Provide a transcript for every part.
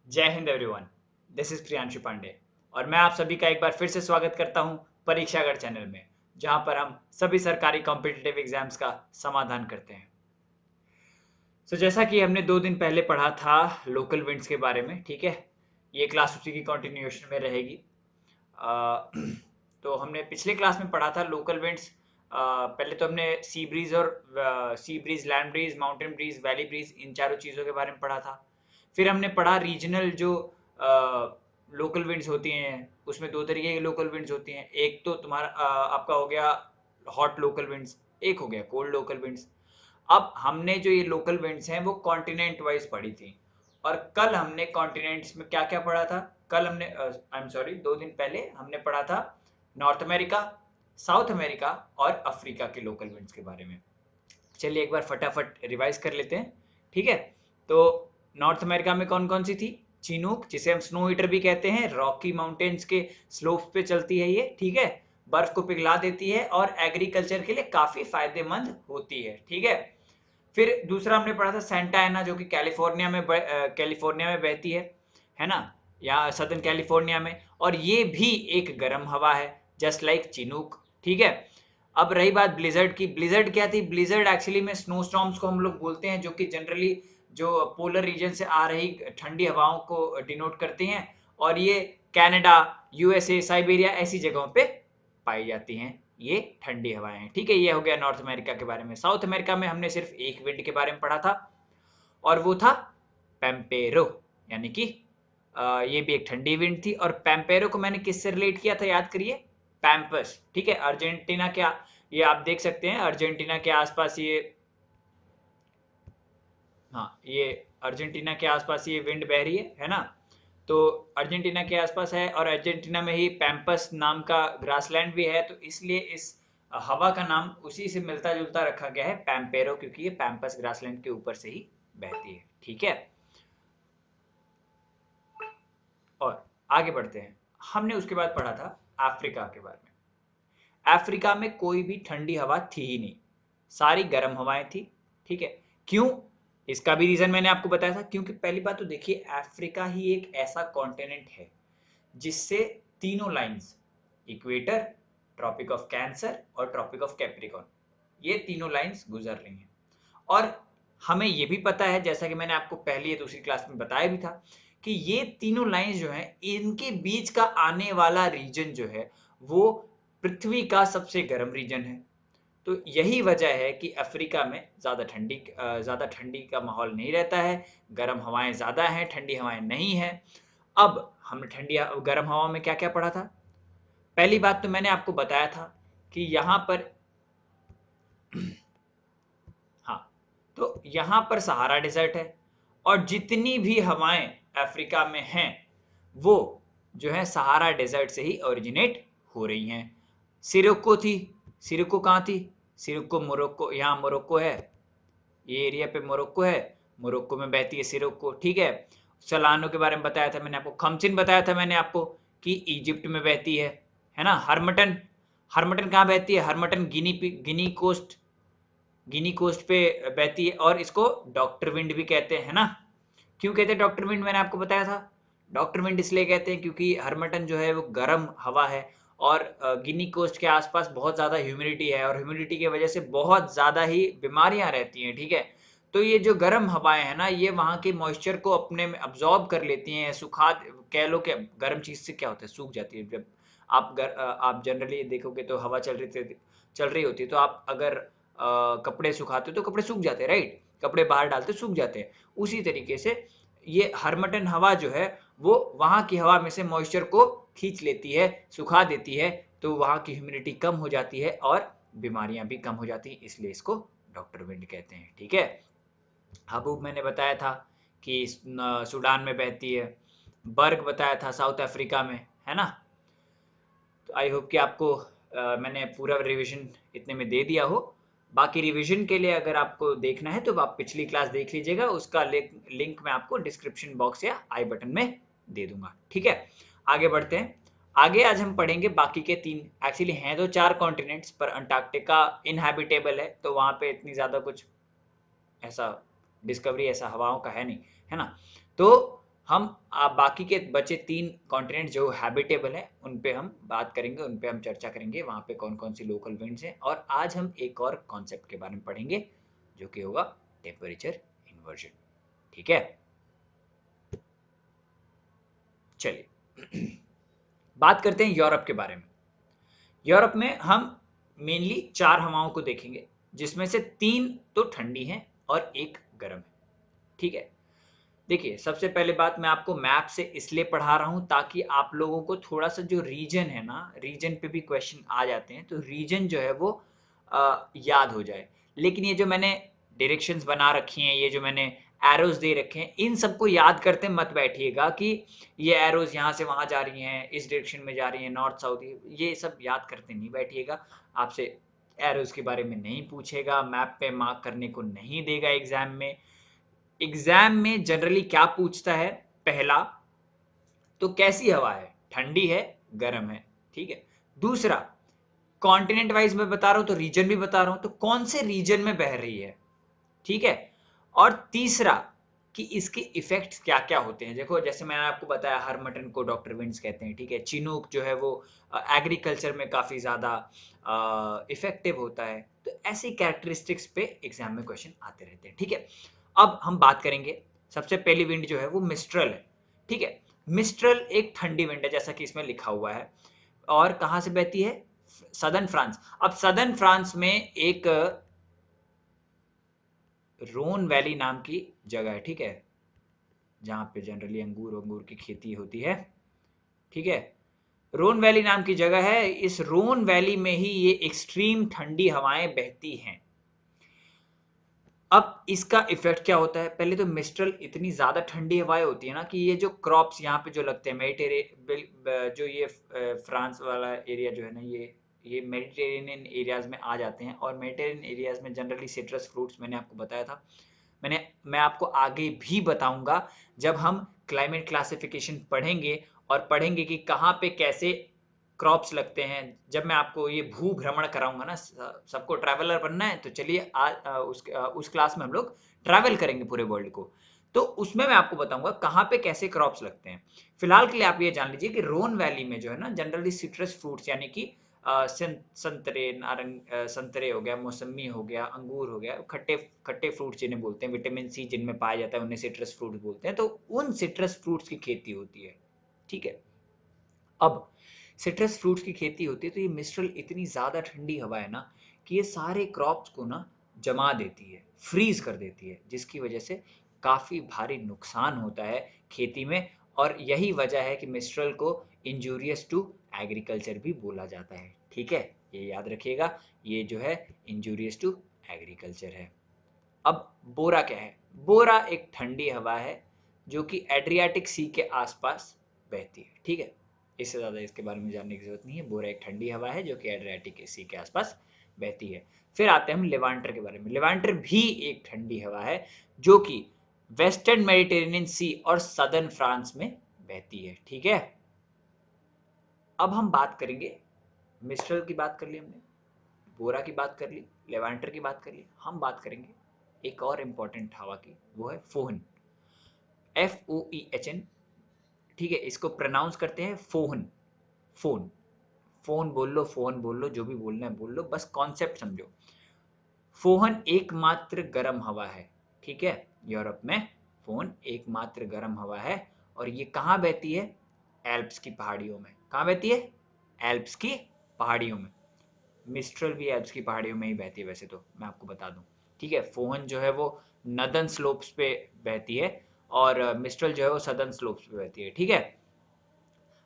जय Hind everyone. This is Priyanshu Pandey और मैं आप सभी का एक बार फिर से स्वागत करता हूं परीक्षागढ़ चैनल में, जहां पर हम सभी सरकारी कॉम्पिटिटिव एग्जाम्स का समाधान करते हैं। जैसा कि हमने 2 दिन पहले पढ़ा था लोकल विंड्स के बारे में, ठीक है, ये क्लास उसी की कंटिन्यूएशन में रहेगी। तो हमने पिछले क्लास में पढ़ा था लोकल विंड्स। पहले तो हमने सी ब्रीज और sea breeze, land breeze, mountain breeze, valley breeze, इन चारों चीज़ों के बारे में पढ़ा था। फिर हमने पढ़ा रीजनल जो लोकल विंड्स होती हैं, उसमें दो तरीके की लोकल विंड्स होती हैं। एक तो तुम्हारा आपका हो गया हॉट लोकल विंड्स, एक हो गया कोल्ड लोकल विंड्स। अब हमने जो ये लोकल विंड्स हैं वो कॉन्टिनेंट वाइज पढ़ी थी, और कल हमने कॉन्टिनेंट्स में क्या क्या पढ़ा था। कल हमने आई एम सॉरी 2 दिन पहले हमने पढ़ा था नॉर्थ अमेरिका, साउथ अमेरिका और अफ्रीका के लोकल विंड्स के बारे में। चलिए एक बार फटाफट रिवाइज कर लेते हैं, ठीक है। तो नॉर्थ अमेरिका में कौन कौन सी थी? चिनूक, जिसे हम स्नो ईटर भी कहते हैं, रॉकी माउंटेन्स के स्लोप्स पे चलती है ये, ठीक है, बर्फ को पिघला देती है और एग्रीकल्चर के लिए काफी फायदेमंद होती है, ठीक है। फिर दूसरा हमने पढ़ा था सेंटा एना, जो कि कैलिफोर्निया में बहती है ना, या सदर्न कैलिफोर्निया में, और ये भी एक गर्म हवा है जस्ट लाइक चिनूक, ठीक है। अब रही बात ब्लिजर्ड की। ब्लिजर्ड क्या थी? ब्लिजर्ड एक्चुअली में स्नो स्टॉर्म्स को हम लोग बोलते हैं, जो कि जनरली जो पोलर रीजन से आ रही ठंडी हवाओं को डिनोट करती हैं, और ये कनाडा, यूएसए, साइबेरिया ऐसी जगहों पे पाई जाती हैं ये ठंडी हवाएं हैं, ठीक है। ये हो गया नॉर्थ अमेरिका के बारे में। साउथ अमेरिका में हमने सिर्फ एक विंड के बारे में पढ़ा था, और वो था पेम्पेरो, यानी कि ये भी एक ठंडी विंड थी। और पेम्पेरो को मैंने किससे रिलेट किया था, याद करिए, पैम्पस, ठीक है। अर्जेंटीना के ये आप देख सकते हैं, अर्जेंटीना के आसपास ये, हाँ, ये अर्जेंटीना के आसपास ये विंड बह रही है ना। तो अर्जेंटीना के आसपास है, और अर्जेंटीना में ही पैम्पस नाम का ग्रासलैंड भी है, तो इसलिए इस हवा का नाम उसी से मिलता जुलता रखा गया है, पैम्पेरो, क्योंकि ये पैम्पस ग्रासलैंड के ऊपर से ही बहती है, ठीक है। और आगे बढ़ते हैं। हमने उसके बाद पढ़ा था अफ्रीका के बारे में। अफ्रीका में कोई भी ठंडी हवा थी ही नहीं, सारी गर्म हवाएं थी, ठीक है। क्यों? इसका भी रीजन मैंने आपको बताया था। क्योंकि पहली बात तो देखिए, अफ्रीका ही एक ऐसा कॉन्टिनेंट है जिससे तीनों lines, equator, Tropic of Cancer और ट्रॉपिक ऑफ कैप्रिकॉर्न, ये तीनों लाइंस गुजर रही हैं। और हमें ये भी पता है, जैसा कि मैंने आपको पहली या दूसरी क्लास में बताया भी था, कि ये तीनों लाइंस जो हैं, इनके बीच का आने वाला रीजन जो है वो पृथ्वी का सबसे गर्म रीजन है। तो यही वजह है कि अफ्रीका में ज़्यादा ठंडी का माहौल नहीं रहता है, गर्म हवाएं ज़्यादा हैं, ठंडी हवाएं नहीं हैं। अब हमने ठंडी गर्म हवा में क्या क्या पढ़ा था? पहली बात तो मैंने आपको बताया था कि यहाँ पर हाँ, तो यहाँ पर सहारा डेजर्ट है, और जितनी भी हवाएं अफ्रीका में हैं वो जो है सहारा डेजर्ट से ही ओरिजिनेट हो रही हैं। सिरोको थी, सिरोको कहाँ थी? सिरोको मोरक्को, यहाँ मोरक्को है, ये एरिया पे मोरक्को है, मोरक्को में बहती है सिरोको, ठीक है। सलानो के बारे में बताया था मैंने आपको, खमसिन बताया था मैंने आपको कि इजिप्ट में बहती है ना। हरमटन, हरमटन कहाँ बहती है? हरमटन गिनी कोस्ट पे बहती है, और इसको डॉक्टर विंड भी कहते हैं ना। क्यों कहते हैं डॉक्टर विंड? मैंने आपको बताया था, डॉक्टर विंड इसलिए कहते हैं क्योंकि हरमटन जो है वो गर्म हवा है, और गिनी कोस्ट के आसपास बहुत ज़्यादा ह्यूमिडिटी है, और ह्यूमिडिटी की वजह से बहुत ज़्यादा ही बीमारियां रहती हैं, ठीक है। तो ये जो गर्म हवाएं हैं ना, ये वहाँ के मॉइस्चर को अपने में अब्जॉर्ब कर लेती हैं, सुखा, कह लो कि गर्म चीज़ से क्या होता है, सूख जाती है। जब आप जनरली देखोगे तो हवा चल रही होती है, तो आप अगर कपड़े सुखाते हो तो कपड़े सूख जाते हैं, राइट, कपड़े बाहर डालते सूख जाते हैं। उसी तरीके से ये हरमटन हवा जो है वो वहाँ की हवा में से मॉइस्चर को खींच लेती है, सुखा देती है, तो वहाँ की ह्यूमिडिटी कम हो जाती है और बीमारियां भी कम हो जाती हैं, इसलिए इसको डॉक्टर विंड कहते हैं, ठीक है। हबूब मैंने बताया था कि सूडान में बहती है, बर्ग बताया था साउथ अफ्रीका में, है ना। तो आई होप कि आपको मैंने पूरा रिवीजन इतने में दे दिया हो। बाकी रिवीजन के लिए अगर आपको देखना है तो आप पिछली क्लास देख लीजिएगा, उसका लिंक मैं आपको डिस्क्रिप्शन बॉक्स या आई बटन में दे दूंगा, ठीक है। आगे बढ़ते हैं। आगे आज हम पढ़ेंगे बाकी के 3, एक्चुअली हैं तो 4 कॉन्टिनेंट्स, पर अंटार्कटिका इनहैबिटेबल है, तो वहाँ पे इतनी ज़्यादा कुछ ऐसा डिस्कवरी, ऐसा हवाओं का है नहीं, है ना। तो हम बाकी के बचे 3 कॉन्टिनेंट जो हैबिटेबल हैं उन पे हम बात करेंगे, उन पे हम चर्चा करेंगे, वहाँ पे कौन-कौन सी लोकल विंड्स हैं। और आज हम एक और कॉन्सेप्ट के बारे में पढ़ेंगे जो कि होगा टेम्परेचर इन्वर्जन। ठीक है, चलिए बात करते हैं यूरोप के बारे में। यूरोप में हम मेनली 4 हवाओं को देखेंगे, जिसमें से 3 तो ठंडी हैं और 1 गर्म है। ठीक है, देखिए सबसे पहले बात मैं आपको मैप से इसलिए पढ़ा रहा हूँ ताकि आप लोगों को थोड़ा सा जो रीजन है ना, रीजन पे भी क्वेश्चन आ जाते हैं, तो रीजन जो है वो याद हो जाए। लेकिन ये जो मैंने डायरेक्शंस बना रखी हैं, ये जो मैंने एरोज दे रखे हैं, इन सबको याद करते मत बैठिएगा कि ये एरोज यहाँ से वहां जा रही हैं, इस डायरेक्शन में जा रही हैं, नॉर्थ साउथ, ये सब याद करते नहीं बैठिएगा। आपसे एरोज के बारे में नहीं पूछेगा, मैप पे मार्क करने को नहीं देगा एग्जाम में। एग्जाम में जनरली क्या पूछता है, पहला तो कैसी हवा है, ठंडी है, गर्म है। ठीक है, दूसरा कॉन्टिनेंट वाइज मैं बता रहा हूं तो रीजन भी बता रहा हूं, तो कौन से रीजन में बह रही है। ठीक है, और तीसरा कि इसके इफेक्ट्स क्या क्या होते हैं। देखो जैसे मैंने आपको बताया, हर मटन को डॉक्टर विंड्स कहते हैं। ठीक है, चिनूक जो है वो एग्रीकल्चर में काफी ज्यादा इफेक्टिव होता है। तो ऐसी कैरेक्टरिस्टिक्स पे एग्जाम में क्वेश्चन आते रहते हैं। ठीक है, अब हम बात करेंगे, सबसे पहली विंड जो है वो मिस्ट्रल है। ठीक है, मिस्ट्रल एक ठंडी विंड है जैसा कि इसमें लिखा हुआ है, और कहां से बहती है, सदर्न फ्रांस। अब सदर्न फ्रांस में एक रोन वैली नाम की जगह है। ठीक है, जहाँ पे जनरली अंगूर अंगूर की खेती होती है। ठीक है, रोन वैली नाम की जगह है, इस रोन वैली में ही ये एक्सट्रीम ठंडी हवाएं बहती हैं। अब इसका इफेक्ट क्या होता है, पहले तो मिस्ट्रल इतनी ज्यादा ठंडी हवाएं होती है ना कि ये जो क्रॉप्स यहाँ पे जो लगते हैं, मेडिटेरियन जो ये फ्रांस वाला एरिया जो है ना, ये मेडिटेरेनियन एरियाज में आ जाते हैं। और मेडिटेरेनियन एरियाज में जनरली सिट्रस फ्रूट्स, मैंने आपको बताया था, मैं आपको आगे भी बताऊंगा जब हम क्लाइमेट क्लासिफिकेशन पढ़ेंगे, और पढ़ेंगे कि कहाँ पे कैसे क्रॉप्स लगते हैं। जब मैं आपको ये भू भ्रमण कराऊंगा ना, सबको ट्रैवलर बनना है, तो चलिए उस क्लास में हम लोग ट्रैवल करेंगे पूरे वर्ल्ड को, तो उसमें मैं आपको बताऊंगा कहाँ पे कैसे क्रॉप्स लगते हैं। फिलहाल के लिए आप ये जान लीजिए कि रोन वैली में जो है ना, जनरली सिट्रस फ्रूट्स यानी कि संतरे, संतरे हो गया, मौसमी हो गया, अंगूर हो गया, खट्टे खट्टे फ्रूट जिन्हें बोलते हैं, विटामिन सी जिनमें पाया जाता है, उन्हें सिट्रस फ्रूट बोलते हैं। तो उन सिट्रस फ्रूट्स की खेती होती है। ठीक है, अब सिट्रस फ्रूट्स की खेती होती है, तो ये मिस्ट्रल इतनी ज्यादा ठंडी हवा है ना कि ये सारे क्रॉप्स को ना जमा देती है, फ्रीज कर देती है, जिसकी वजह से काफी भारी नुकसान होता है खेती में। और यही वजह है कि मिस्ट्रल को इंजूरियस टू एग्रीकल्चर भी बोला जाता है। ठीक है, ये याद रखिएगा, ये जो है इंजूरियस टू एग्रीकल्चर है। अब बोरा क्या है, बोरा एक ठंडी हवा है जो कि एड्रियाटिक सी के आसपास बहती है। ठीक है, इससे ज्यादा इसके बारे में जानने की जरूरत नहीं है। बोरा एक ठंडी हवा है जो कि एड्रियाटिक सी के आसपास बहती है। फिर आते हैं हम लेवांटर के बारे में। लेवांटर भी एक ठंडी हवा है जो कि वेस्टर्न मेडिटेरेनियन सी और सदर्न फ्रांस में बहती है। ठीक है, अब हम बात करेंगे, मिस्ट्रल की बात कर ली हमने, बोरा की बात कर ली, लेवांटर की बात कर ली, हम बात करेंगे एक और इंपॉर्टेंट हवा की, वो है फोहन, FOEHN। ठीक है, इसको प्रोनाउंस करते हैं फोहन, फोन, फोन बोल लो, फोन बोल लो, जो भी बोलना है बोल लो, बस कॉन्सेप्ट समझो। फोहन एकमात्र गर्म हवा है। ठीक है, यूरोप में फोहन एकमात्र गर्म हवा है, और ये कहाँ बहती है, एल्प्स की पहाड़ियों में। कहाँ बहती है, एल्प्स की पहाड़ियों में। मिस्ट्रल भी एल्प्स की पहाड़ियों में ही बहती है वैसे तो, मैं आपको बता दूं। ठीक है, फोहन जो है वो नदन स्लोप्स पे बहती है, और मिस्ट्रल जो है वो सदर्न स्लोप्स पे बहती है। ठीक है,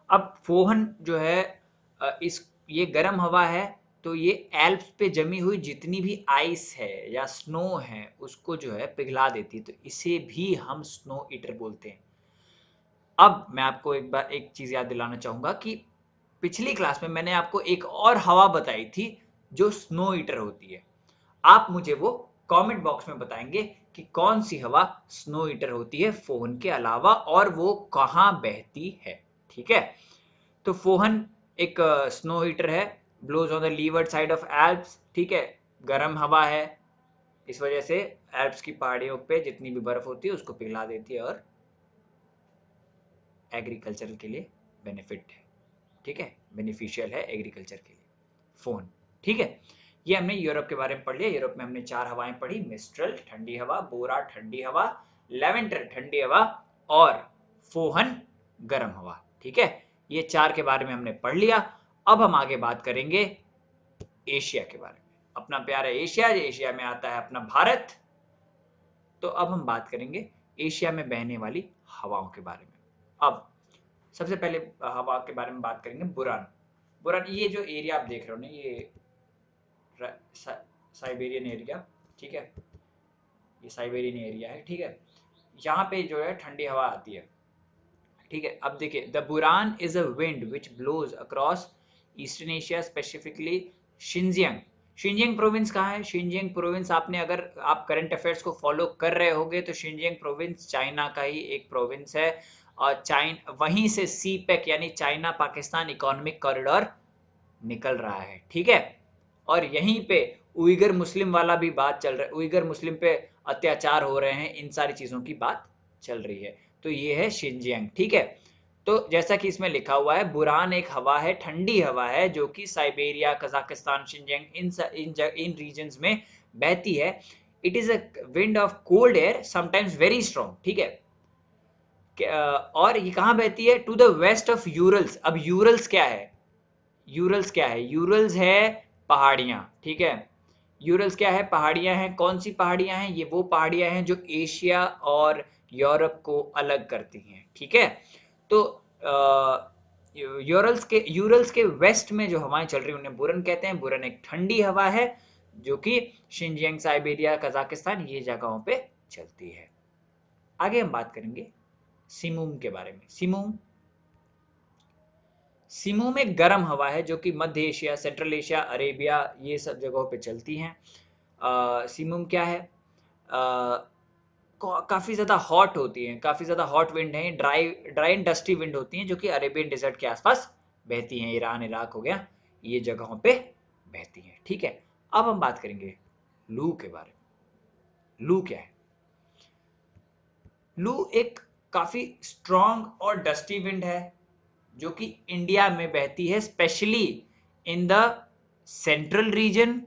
अब फोहन जो है इस ये गर्म हवा है, तो ये एल्प्स पे जमी हुई जितनी भी आइस है या स्नो है उसको जो है पिघला देती है, तो इसे भी हम स्नो ईटर बोलते हैं। अब मैं आपको एक बार एक चीज याद दिलाना चाहूंगा कि पिछली क्लास में मैंने आपको एक और हवा बताई थी जो स्नो ईटर होती है। आप मुझे वो कमेंट बॉक्स में बताएंगे कि कौन सी हवा स्नो ईटर होती है फोहन के अलावा, और वो कहाँ बहती है। ठीक है, तो फोहन एक स्नो हीटर है, blows on the leeward side of Alps. ठीक है, गर्म हवा है, इस वजह से एल्प्स की पहाड़ियों पे जितनी भी बर्फ होती है उसको पिघला देती है और एग्रीकल्चर के लिए बेनिफिट है, ठीक है, बेनिफिशियल है एग्रीकल्चर के लिए फोन, ठीक है। ये हमने यूरोप के बारे में पढ़ लिया। यूरोप में हमने 4 हवाएं पढ़ी, मिस्ट्रल ठंडी हवा, बोरा ठंडी हवा, लेवेंटर ठंडी हवा और फोहन गर्म हवा, ठीक है। ये 4 के बारे में हमने पढ़ लिया। अब हम आगे बात करेंगे एशिया के बारे में। अपना प्यारा एशिया, एशिया में आता है अपना भारत। तो अब हम बात करेंगे एशिया में बहने वाली हवाओं के बारे में। अब सबसे पहले हवा के बारे में बात करेंगे बुरान। बुरान, ये जो एरिया आप देख रहे हो ना, ये साइबेरियन एरिया, ठीक है, ये साइबेरियन एरिया है, ठीक है। यहाँ पे जो है ठंडी हवा आती है, ठीक है। अब देखिए, the Buran is a wind which blows across eastern Asia, specifically Xinjiang. Xinjiang province कहाँ है? शिनजियांग प्रोविंस, आपने अगर आप करंट अफेयर्स को फॉलो कर रहे होगे तो शिनजियांग प्रोविंस चाइना का ही एक प्रोविंस है और वहीं से सी पैक यानी चाइना पाकिस्तान इकोनॉमिक कॉरिडोर निकल रहा है, ठीक है। और यहीं पे उइगर मुस्लिम वाला भी बात चल रहा है, उइगर मुस्लिम पे अत्याचार हो रहे हैं, इन सारी चीजों की बात चल रही है। तो ये है शिनजियांग, ठीक है। तो जैसा कि इसमें लिखा हुआ है, बुरान एक हवा है, ठंडी हवा है, जो कि साइबेरिया, कजाकिस्तान, शिनजियांग इन रीजन्स में बहती है। It is a wind of cold air, sometimes very strong, ठीक है। और ये कहाँ बहती है? To the west of Urals. अब यूरल्स क्या है? यूरल्स क्या है? यूरल्स है पहाड़ियां, ठीक है। यूरल्स क्या है? पहाड़ियां हैं। कौन सी पहाड़ियां हैं? ये वो पहाड़ियां हैं जो एशिया और यूरोप को अलग करती हैं, ठीक है। तो यूरल्स के वेस्ट में जो हवाएं चल रही हैं उन्हें बुरन कहते हैं। बुरन एक ठंडी हवा है जो कि शिनजियांग, साइबेरिया, कजाकिस्तान ये जगहों पे चलती है। आगे हम बात करेंगे सिमूम के बारे में। सिमूम एक गर्म हवा है जो कि मध्य एशिया, सेंट्रल एशिया, अरेबिया ये सब जगहों पे चलती हैं। सिमूम क्या है? काफी ज्यादा हॉट होती हैं, काफी ज्यादा हॉट विंड है, dry dry and dusty wind होती हैं जो कि अरेबियन डेजर्ट के आसपास बहती हैं। ईरान, इराक हो गया, ये जगहों पे बहती हैं, ठीक है। अब हम बात करेंगे लू के बारे में। लू क्या है? लू एक काफी स्ट्रॉन्ग और डस्टी विंड है जो कि इंडिया में बहती है, specially in the central region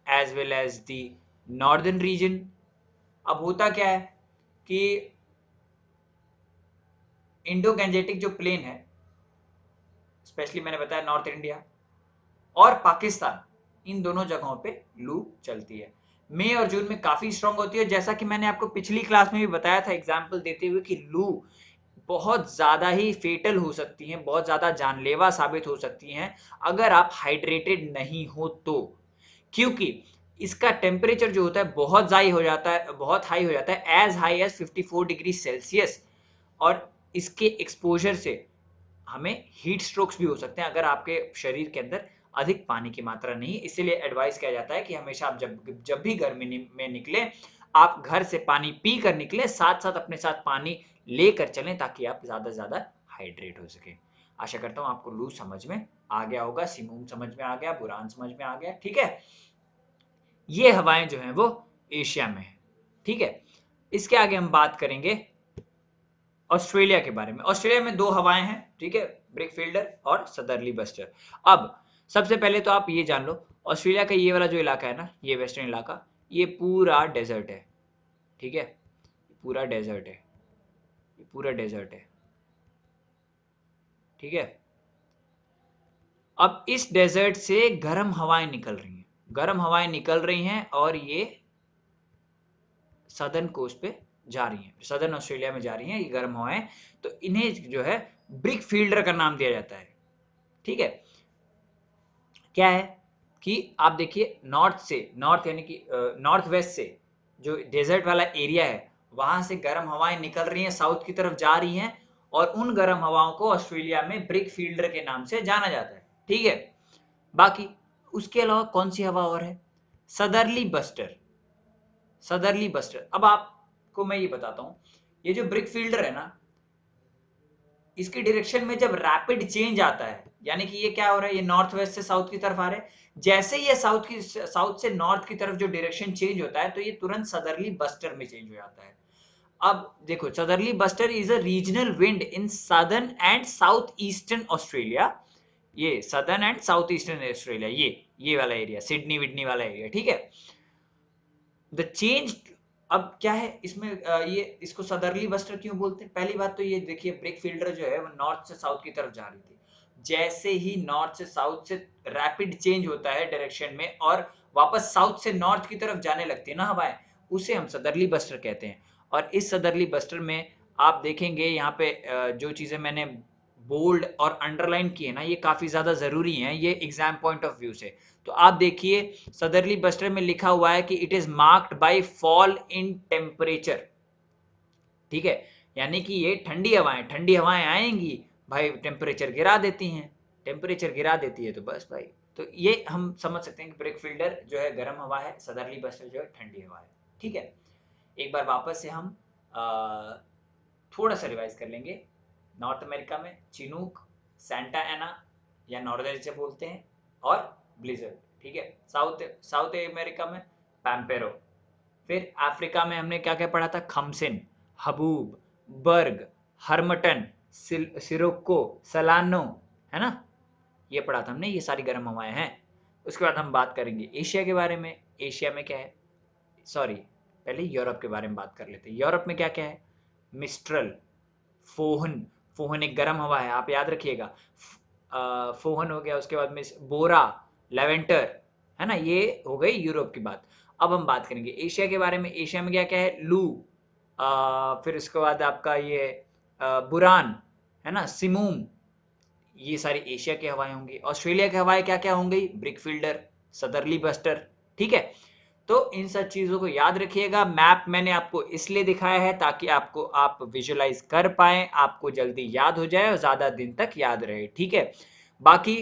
as well as the northern region. अब होता क्या है कि इंडो गैंजेटिक जो प्लेन है, स्पेशली मैंने बताया नॉर्थ इंडिया और पाकिस्तान, इन दोनों जगहों पे लू चलती है। मई और जून में काफी स्ट्रांग होती है। जैसा कि मैंने आपको पिछली क्लास में भी बताया था एग्जाम्पल देते हुए कि लू बहुत ज्यादा ही फेटल हो सकती हैं, बहुत ज्यादा जानलेवा साबित हो सकती हैं अगर आप हाइड्रेटेड नहीं हो तो। क्योंकि इसका टेम्परेचर जो होता है बहुत हाई हो जाता है, बहुत हाई हो जाता है, as high as 54 degree Celsius. और इसके एक्सपोजर से हमें हीट स्ट्रोक्स भी हो सकते हैं अगर आपके शरीर के अंदर अधिक पानी की मात्रा नहीं। इसीलिए एडवाइस किया जाता है कि हमेशा आप जब भी गर्मी में निकले, आप घर से पानी पी कर निकले, साथ साथ अपने साथ पानी लेकर चलें ताकि आप ज्यादा से ज्यादा हाइड्रेट हो सके। आशा करता हूं आपको लू समझ में आ गया होगा, सिमूम समझ में आ गया, बुरान समझ में आ गया, ठीक है। ये हवाएं जो हैं वो एशिया में है, ठीक है। इसके आगे हम बात करेंगे ऑस्ट्रेलिया के बारे में। ऑस्ट्रेलिया में 2 हवाएं हैं, ठीक है, ब्रिक फील्डर और सदरली बस्टर। अब सबसे पहले तो आप ये जान लो, ऑस्ट्रेलिया का ये वाला जो इलाका है ना, ये वेस्टर्न इलाका, ये पूरा डेजर्ट है, ठीक है, पूरा डेजर्ट है, ये पूरा डेजर्ट है, ठीक है। अब इस डेजर्ट से गर्म हवाएं निकल रही हैं, गर्म हवाएं निकल रही हैं और ये सदर्न कोस्ट पे जा रही हैं, सदर्न ऑस्ट्रेलिया में जा रही हैं ये गर्म हवाएं। तो इन्हें जो है ब्रिक फील्डर का नाम दिया जाता है, ठीक है। क्या है कि आप देखिए, नॉर्थ यानी कि नॉर्थ वेस्ट से जो डेजर्ट वाला एरिया है वहां से गर्म हवाएं निकल रही हैं, साउथ की तरफ जा रही हैं, और उन गर्म हवाओं को ऑस्ट्रेलिया में ब्रिक फील्डर के नाम से जाना जाता है, ठीक है। बाकी उसके अलावा कौन सी हवा और है? सदरली बस्टर। सदरली बस्टर, अब आपको मैं ये बताता हूं, ये जो ब्रिक फील्डर है ना, इसकी डायरेक्शन में जब रैपिड चेंज आता है, यानी कि ये क्या हो रहा है, ये नॉर्थ वेस्ट से साउथ की तरफ आ रहे हैं, जैसे ये साउथ से नॉर्थ की तरफ जो डायरेक्शन चेंज होता है तो ये तुरंत सदरली बस्टर में चेंज हो जाता है। अब देखो, southerly buster is a regional wind in southern and south eastern Australia. ये southern and south eastern Australia, ये वाला एरिया, सिडनी विडनी वाला एरिया, ठीक है। द चेंज, अब क्या है इसमें, ये इसको सदर्ली बस्टर क्यों बोलते हैं? पहली बात तो ये देखिए, ब्रिक फील्डर जो है वो नॉर्थ से साउथ की तरफ जा रही थी। जैसे ही नॉर्थ से साउथ से रैपिड चेंज होता है डायरेक्शन में और वापस साउथ से नॉर्थ की तरफ जाने लगती है ना हवाएं, उसे हम सदर्ली बस्टर कहते हैं। और इस सदर्ली बस्टर में आप देखेंगे यहाँ पे जो चीजें मैंने बोल्ड और अंडरलाइन की है ना, ये काफी ज्यादा जरूरी है ये एग्जाम पॉइंट ऑफ व्यू से। तो आप देखिए, सदर्ली बस्टर में लिखा हुआ है कि it is marked by fall in temperature, ठीक है। यानी कि ये ठंडी हवाएं आएंगी भाई, टेम्परेचर गिरा देती हैं, टेम्परेचर गिरा देती है तो बस भाई। तो ये हम समझ सकते हैं कि ब्रेक फील्डर जो है गर्म हवा है, सदर्ली बस्टर जो है ठंडी हवा है, ठीक है। एक बार वापस से हम थोड़ा सा रिवाइज कर लेंगे। नॉर्थ अमेरिका में चिनूक, सैंटा एना या नॉर्दर्न से बोलते हैं, और ब्लिजर्ड, ठीक है। साउथ साउथ अमेरिका में पैम्पेरो। फिर अफ्रीका में हमने क्या क्या पढ़ा था? खमसिन, हबूब, बर्ग, हरमटन, सिरोक्को, सलानो, है ना, ये पढ़ा था हमने, ये सारी गर्म हवाएं हैं। उसके बाद हम बात करेंगे एशिया के बारे में। एशिया में क्या है, सॉरी पहले यूरोप के बारे में बात कर लेते हैं। यूरोप में क्या क्या है? मिस्ट्रल, फोहन, फोहन एक गर्म हवा है, आप याद रखिएगा। फोहन हो गया, उसके बाद में बोरा, लेवेंटर, है ना, ये हो गई यूरोप की बात। अब हम बात करेंगे एशिया के बारे में। एशिया में क्या क्या है? लू, फिर उसके बाद आपका ये बुरान, है ना, सिमूम, ये सारी एशिया की हवाएं होंगी। ऑस्ट्रेलिया की हवाएं क्या क्या होंगी? ब्रिक फील्डर, सदरली बस्टर, ठीक है। तो इन सब चीजों को याद रखिएगा। मैप मैंने आपको इसलिए दिखाया है ताकि आपको आप विजुलाइज कर पाए, आपको जल्दी याद हो जाए और ज्यादा दिन तक याद रहे, ठीक है। बाकी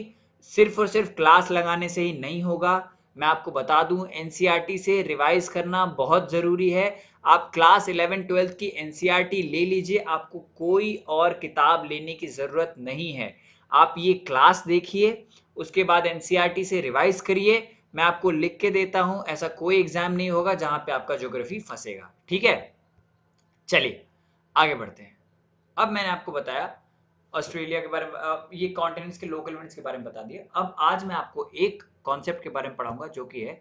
सिर्फ और सिर्फ क्लास लगाने से ही नहीं होगा। मैं आपको बता दूं, एनसीईआरटी से रिवाइज करना बहुत जरूरी है। आप क्लास 11-12 की एनसीईआरटी ले लीजिए, आपको कोई और किताब लेने की जरूरत नहीं है। आप ये क्लास देखिए, उसके बाद एनसीईआरटी से रिवाइज करिए। मैं आपको लिख के देता हूं, ऐसा कोई एग्जाम नहीं होगा जहां पे आपका ज्योग्राफी फंसेगा, ठीक है। चलिए आगे बढ़ते हैं। अब मैंने आपको बताया ऑस्ट्रेलिया के बारे में, ये कॉन्टिनेंट्स के लोकल इवेंट्स के बारे में बता दिया। अब आज मैं आपको एक कॉन्सेप्ट के बारे में पढ़ाऊंगा जो कि है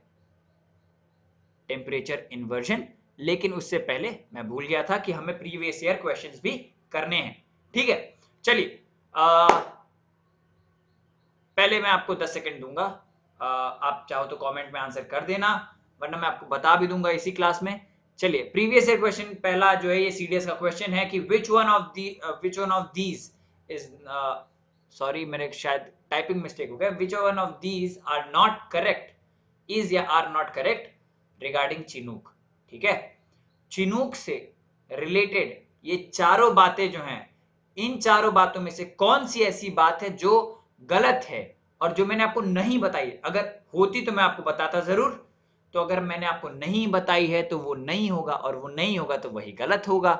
टेम्परेचर इन्वर्जन। लेकिन उससे पहले मैं भूल गया था कि हमें प्रीवियस ईयर क्वेश्चंस भी करने हैं, ठीक है। चलिए पहले मैं आपको 10 सेकंड दूंगा, आप चाहो तो कमेंट में आंसर कर देना, वरना मैं आपको बता भी दूंगा इसी क्लास में। चलिए प्रीवियस ईयर क्वेश्चन पहला जो है, ये सीडीएस का क्वेश्चन है कि which one of these is, sorry मेरे शायद टाइपिंग मिस्टेक हो गया, which one of these are not correct, is या are not correct regarding chinook, ठीक है। चिनूक से रिलेटेड ये चारों बातें जो हैं, इन चारों बातों में से कौन सी ऐसी बात है जो गलत है और जो मैंने आपको नहीं बताई? अगर होती तो मैं आपको बताता जरूर, तो अगर मैंने आपको नहीं बताई है तो वो नहीं होगा, और वो नहीं होगा तो वही गलत होगा,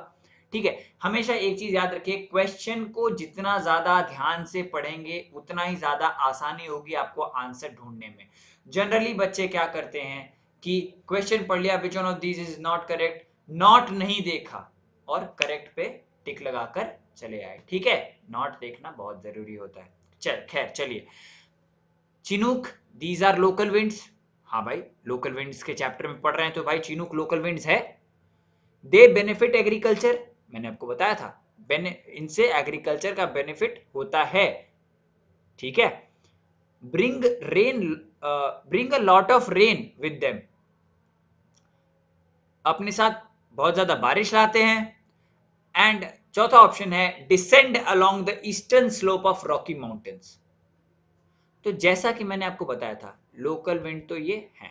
ठीक है। हमेशा एक चीज याद रखिए, क्वेश्चन को जितना ज्यादा ध्यान से पढ़ेंगे उतना ही ज्यादा आसानी होगी आपको आंसर ढूंढने में। जनरली बच्चे क्या करते हैं कि क्वेश्चन पढ़ लिया, विच one of these is not correct, not नहीं देखा और करेक्ट पे टिक लगाकर चले आए, ठीक है। नॉट देखना बहुत जरूरी होता है। चल खैर चलिए, Chinook, these are local winds. हाँ भाई, लोकल विंड्स के चैप्टर में पढ़ रहे हैं तो भाई चिनूक लोकल विंड्स है। दे बेनिफिट एग्रीकल्चर, मैंने आपको बताया था, इनसे एग्रीकल्चर का बेनिफिट होता है, ठीक है। Bring rain, bring a lot of rain with them, अपने साथ बहुत ज्यादा बारिश लाते हैं। एंड चौथा ऑप्शन है descend along the eastern slope of Rocky mountains. तो जैसा कि मैंने आपको बताया था, लोकल विंड तो ये है,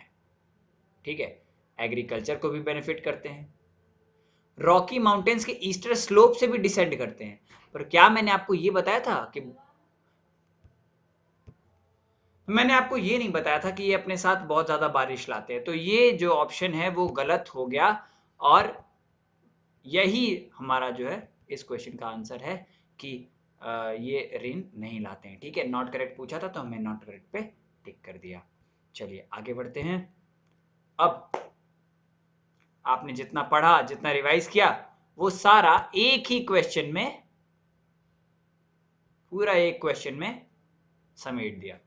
ठीक है, एग्रीकल्चर को भी बेनिफिट करते हैं, रॉकी माउंटेन्स के ईस्टर्न स्लोप से भी डिसेंड करते हैं। पर क्या मैंने आपको ये बताया था कि, मैंने आपको ये नहीं बताया था कि ये अपने साथ बहुत ज्यादा बारिश लाते हैं। तो ये जो ऑप्शन है वो गलत हो गया, और यही हमारा जो है इस क्वेश्चन का आंसर है कि ये रेन नहीं लाते हैं, ठीक है। नॉट करेक्ट पूछा था तो हमने नॉट करेक्ट पे टिक कर दिया। चलिए आगे बढ़ते हैं। अब आपने जितना पढ़ा, जितना रिवाइज किया, वो सारा एक ही क्वेश्चन में, पूरा एक क्वेश्चन में समेट दिया।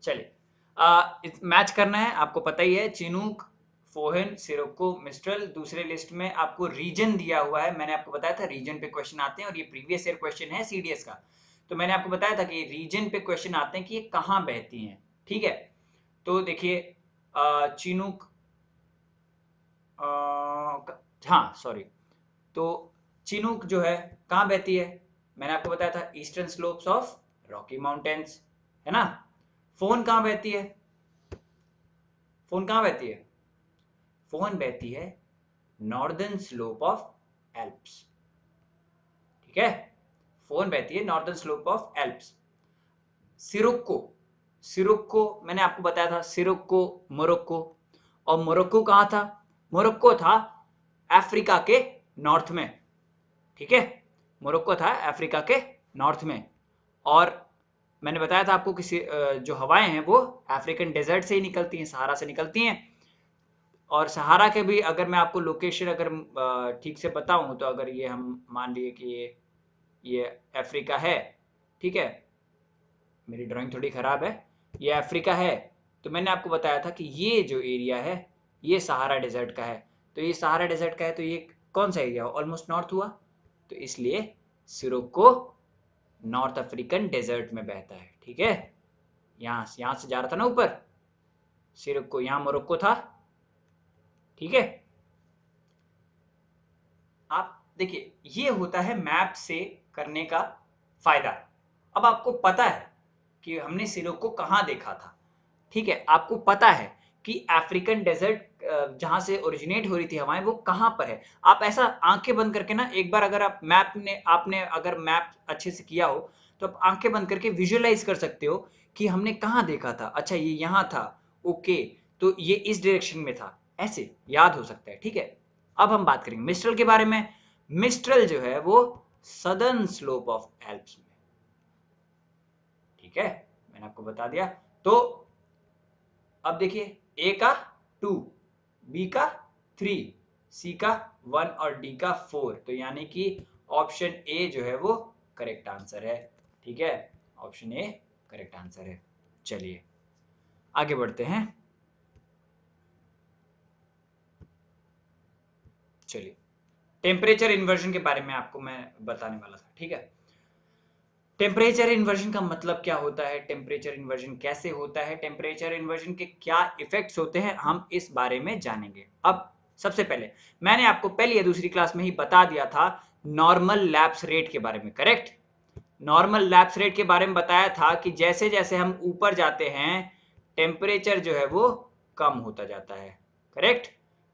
चलिए मैच करना है, आपको पता ही है, चिनूक, फोहन, सिरोको, मिस्ट्रल। दूसरे लिस्ट में आपको रीजन दिया हुआ है, मैंने आपको बताया था रीजन पे क्वेश्चन आते हैं और ये प्रीवियस ईयर क्वेश्चन है सीडीएस का। तो मैंने आपको बताया था कि रीजन पे क्वेश्चन आते हैं कि ये कहाँ बहती हैं, ठीक है। तो देखिए चिनूक, हाँ सॉरी, तो चिनूक जो है कहाँ बहती है, मैंने आपको बताया था eastern slopes of Rocky mountains, है ना। फोन कहाँ बहती है, फोन कहाँ बहती है, फोन बहती है नॉर्दर्न स्लोप ऑफ एल्प्स, ठीक है। फोन बहती है नॉर्दर्न स्लोप ऑफ एल्प्स। सिरोक्को, सिरोक्को मैंने आपको बताया था, सिरोक्को मोरक्को, और मोरक्को कहाँ था, मोरक्को था अफ्रीका के नॉर्थ में, ठीक है। मोरक्को था अफ्रीका के नॉर्थ में। और मैंने बताया था आपको कि जो हवाएं हैं वो अफ्रीकन डेजर्ट से ही निकलती हैं, सहारा से निकलती हैं। और सहारा के भी अगर मैं आपको लोकेशन अगर ठीक से बताऊं, तो अगर ये हम मान लिए कि ये अफ्रीका है, ठीक है, मेरी ड्राइंग थोड़ी खराब है, ये अफ्रीका है, तो मैंने आपको बताया था कि ये जो एरिया है ये सहारा डेजर्ट का है। तो ये सहारा डेजर्ट का है, तो ये कौन सा एरिया, ऑलमोस्ट नॉर्थ हुआ, तो इसलिए सिरोको नॉर्थ अफ्रीकन डेजर्ट में बहता है, ठीक है। यहां से जा रहा था ना ऊपर, सिरोको, यहां मोरक्को था, ठीक है। आप देखिए ये होता है मैप से करने का फायदा। अब आपको पता है कि हमने सिरोको कहाँ देखा था, ठीक है, आपको पता है कि अफ्रीकन डेजर्ट जहां से ओरिजिनेट हो रही थी हवाएं वो कहाँ पर है। आप ऐसा आंखें बंद करके ना, एक बार अगर आप आपने अगर मैप अच्छे से किया हो तो आप आंखें बंद करके विजुअलाइज कर सकते हो कि हमने कहाँ देखा था, अच्छा ये यहाँ था, ओके, तो ये इस डायरेक्शन में था, ऐसे याद हो सकता है, ठीक है। अब हम बात करेंगे मिस्ट्रल के बारे में। मिस्ट्रल जो है वो सदर्न स्लोप ऑफ एल्प्स में, ठीक है, मैंने आपको बता दिया। तो अब देखिए ए का 2, बी का 3, सी का 1 और डी का 4, तो यानी कि ऑप्शन ए जो है वो करेक्ट आंसर है, ठीक है, ऑप्शन ए करेक्ट आंसर है। चलिए आगे बढ़ते हैं। चलिए टेम्परेचर इन्वर्जन के बारे में आपको मैं बताने वाला था, ठीक है। टेम्परेचर इन्वर्जन का मतलब क्या होता है, टेम्परेचर इन्वर्जन कैसे होता है, टेम्परेचर इन्वर्जन के क्या इफेक्ट्स होते हैं, हम इस बारे में जानेंगे। अब सबसे पहले मैंने आपको पहली या दूसरी क्लास में ही बता दिया था नॉर्मल लैप्स रेट के बारे में, करेक्ट। नॉर्मल लैप्स रेट के बारे में बताया था कि जैसे जैसे हम ऊपर जाते हैं टेम्परेचर जो है वो कम होता जाता है, करेक्ट।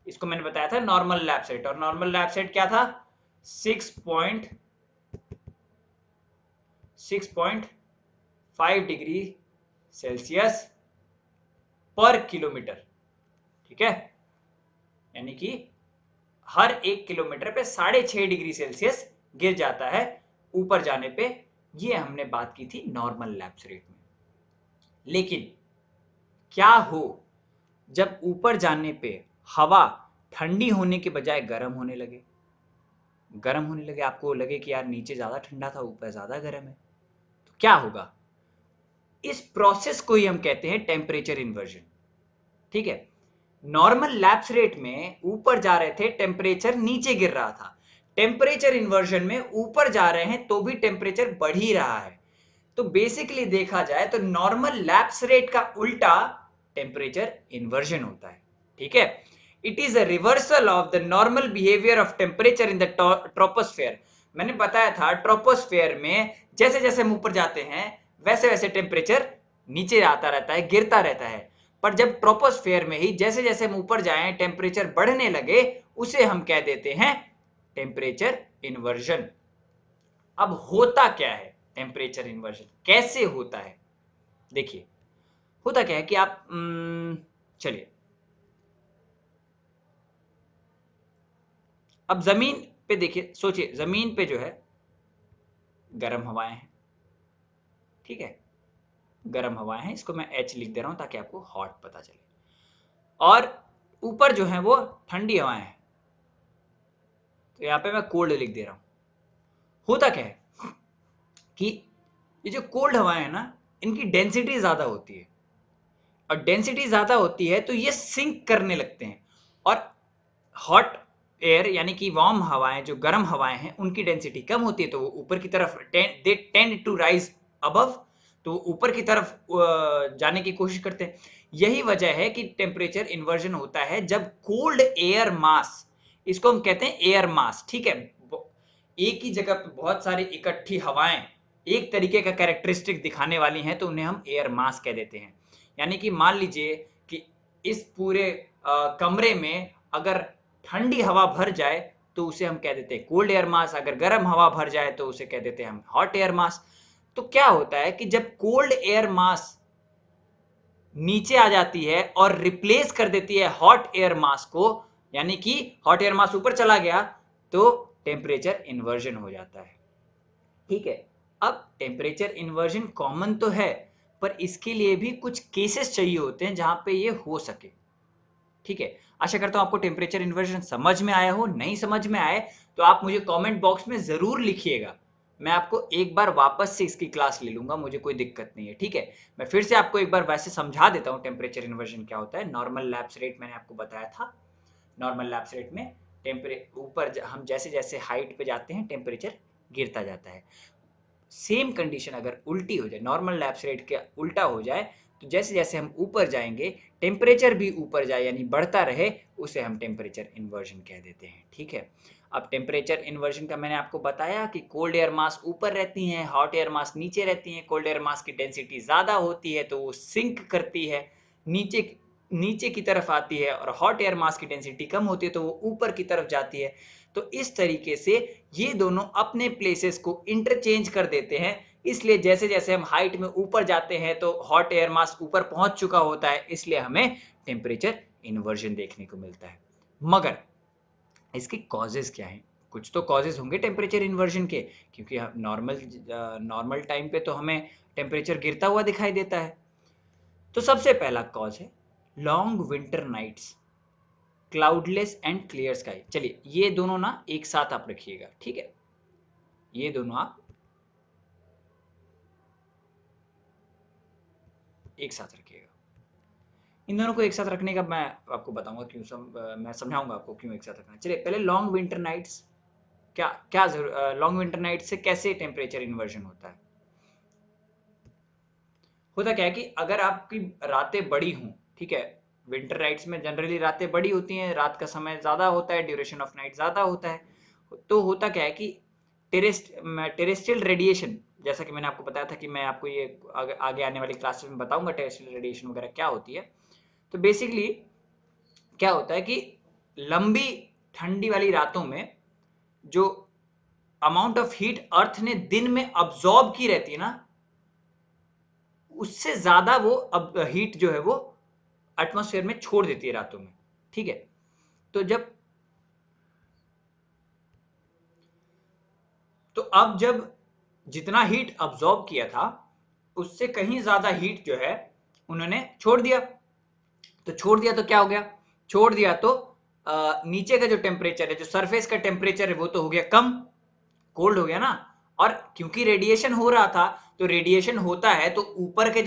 इसको मैंने बताया था नॉर्मल लैप्स रेट, और नॉर्मल लैप्स रेट क्या था, 6.5 डिग्री सेल्सियस पर किलोमीटर, ठीक है, यानी कि हर 1 किलोमीटर पे 6.5 डिग्री सेल्सियस गिर जाता है ऊपर जाने पे। ये हमने बात की थी नॉर्मल लैप्स रेट में। लेकिन क्या हो जब ऊपर जाने पे हवा ठंडी होने के बजाय गर्म होने लगे, गर्म होने लगे, आपको लगे कि यार नीचे ज्यादा ठंडा था ऊपर ज्यादा गर्म है, तो क्या होगा, इस प्रोसेस को ही हम कहते हैं टेम्परेचर इन्वर्जन, ठीक है। नॉर्मल लैप्स रेट में ऊपर जा रहे थे, टेम्परेचर नीचे गिर रहा था, टेम्परेचर इन्वर्जन में ऊपर जा रहे हैं तो भी टेम्परेचर बढ़ ही रहा है। तो बेसिकली देखा जाए तो नॉर्मल लैप्स रेट का उल्टा टेम्परेचर इन्वर्जन होता है, ठीक है। It is a reversal of the normal behaviour of temperature in the troposphere. मैंने बताया था ट्रोपोस्फेयर में जैसे जैसे हम ऊपर जाते हैं वैसे वैसे टेम्परेचर नीचे आता रहता है, गिरता रहता है। पर जब ट्रोपोस्फेयर में ही जैसे जैसे हम ऊपर जाएं टेम्परेचर बढ़ने लगे, उसे हम कह देते हैं टेम्परेचर इन्वर्जन। अब होता क्या है टेम्परेचर इन्वर्जन, कैसे होता है, देखिए होता क्या है कि आप चलिए अब जमीन पे देखिए, सोचिए जमीन पे जो है गर्म हवाएं हैं, ठीक है, गर्म हवाएं हैं, इसको मैं एच लिख दे रहा हूं ताकि आपको हॉट पता चले। और ऊपर जो है वो ठंडी हवाएं हैं, तो यहाँ पे मैं कोल्ड लिख दे रहा हूँ। होता क्या है कि ये जो कोल्ड हवाएं है ना, इनकी डेंसिटी ज्यादा होती है, और डेंसिटी ज्यादा होती है तो ये सिंक करने लगते हैं, और हॉट एयर यानी कि वार्म हवाएं, जो गर्म हवाएं हैं, उनकी डेंसिटी कम होती है, तो वो ऊपर की तरफ they tend to rise above, तो ऊपर की तरफ जाने की कोशिश करते हैं। यही वजह है कि टेम्परेचर इन्वर्जन होता है जब कोल्ड एयर मास, इसको हम कहते हैं एयर मास, ठीक है, एक ही जगह पे बहुत सारी इकट्ठी हवाएं एक तरीके का कैरेक्टरिस्टिक दिखाने वाली हैं तो उन्हें हम एयर मास कह देते हैं। यानी कि मान लीजिए कि इस पूरे कमरे में अगर ठंडी हवा भर जाए तो उसे हम कह देते हैं कोल्ड एयर मास, अगर गर्म हवा भर जाए तो उसे कह देते हैं हम हॉट एयर मास। तो क्या होता है कि जब कोल्ड एयर मास नीचे आ जाती है और रिप्लेस कर देती है हॉट एयर मास को, यानी कि हॉट एयर मास ऊपर चला गया, तो टेम्परेचर इन्वर्जन हो जाता है। ठीक है, अब टेम्परेचर इन्वर्जन कॉमन तो है, पर इसके लिए भी कुछ केसेस चाहिए होते हैं जहां पे ये हो सके। ठीक है, आशा करता हूं आपको टेम्परेचर इन्वर्जन समझ में आया हो। नहीं समझ में आए तो आप मुझे कमेंट बॉक्स में जरूर लिखिएगा, मैं आपको एक बार वापस से इसकी क्लास ले लूंगा, मुझे कोई दिक्कत नहीं है। ठीक है, मैं फिर से आपको एक बार वैसे समझा देता हूँ टेम्परेचर इन्वर्जन क्या होता है। नॉर्मल लैप्स रेट मैंने आपको बताया था, नॉर्मल लैप्स रेट में ऊपर हम जैसे जैसे हाइट पे जाते हैं टेम्परेचर गिरता जाता है। सेम कंडीशन अगर उल्टी हो जाए, नॉर्मल लैप्स रेट के उल्टा हो जाए, तो जैसे जैसे हम ऊपर जाएंगे टेम्परेचर भी ऊपर जाए यानी बढ़ता रहे, उसे हम टेम्परेचर इन्वर्जन कह देते हैं। ठीक है, अब टेम्परेचर इन्वर्जन का मैंने आपको बताया कि कोल्ड एयर मास ऊपर रहती हैं, हॉट एयर मास नीचे रहती हैं। कोल्ड एयर मास की डेंसिटी ज्यादा होती है तो वो सिंक करती है, नीचे नीचे की तरफ आती है, और हॉट एयर मास की डेंसिटी कम होती है तो वो ऊपर की तरफ जाती है। तो इस तरीके से ये दोनों अपने प्लेसेस को इंटरचेंज कर देते हैं। इसलिए जैसे जैसे हम हाइट में ऊपर जाते हैं तो हॉट एयर मास ऊपर पहुंच चुका होता है, इसलिए हमें टेम्परेचर इन्वर्जन देखने को मिलता है। मगर इसके कॉजेज क्या हैं? कुछ तो कॉजेज होंगे टेम्परेचर इन्वर्जन के, क्योंकि नॉर्मल टाइम पे तो हमें टेम्परेचर गिरता हुआ दिखाई देता है। तो सबसे पहला कॉज है long winter nights, cloudless and clear sky. चलिए ये दोनों ना एक साथ आप रखिएगा, ठीक है, ये दोनों आप एक साथ रखिएगा। इन दोनों को एक साथ रखने का मैं आपको बताऊंगा क्यों, मैं समझाऊंगा आपको क्यों एक साथ रखना। चलिए पहले लॉन्ग विंटर नाइट्स, क्या क्या लॉन्ग विंटर नाइट से कैसे टेम्परेचर इन्वर्जन होता है? होता क्या है कि अगर आपकी रातें बड़ी हों, ठीक है, विंटर नाइट्स में जनरली रातें बड़ी होती हैं, रात का समय ज्यादा होता है, ड्यूरेशन ऑफ नाइट ज्यादा होता है। तो होता क्या है कि टेरेस्ट्रियल रेडिएशन, जैसा कि मैंने आपको बताया था कि मैं आपको ये आगे आने वाली क्लासेस में बताऊंगा टेरेस्ट्रियल रेडिएशन वगैरह क्या होती है। तो बेसिकली क्या होता है कि लंबी ठंडी वाली रातों में जो अमाउंट ऑफ हीट अर्थ ने दिन में अब्सॉर्ब की रहती है ना, उससे ज्यादा वो अब हीट जो है वो एटमॉस्फेयर में छोड़ देती है रातों में। ठीक है, तो अब जब जितना हीट अब्सॉर्ब किया था उससे कहीं ज्यादा हीट जो है उन्होंने छोड़ दिया। तो छोड़ दिया तो क्या हो गया? छोड़ दिया तो नीचे का जो टेम्परेचर है, जो सरफेस का टेम्परेचर है, वो तो हो गया कम, कोल्ड हो गया ना। और क्योंकि रेडिएशन हो रहा था, तो रेडिएशन होता है तो ऊपर के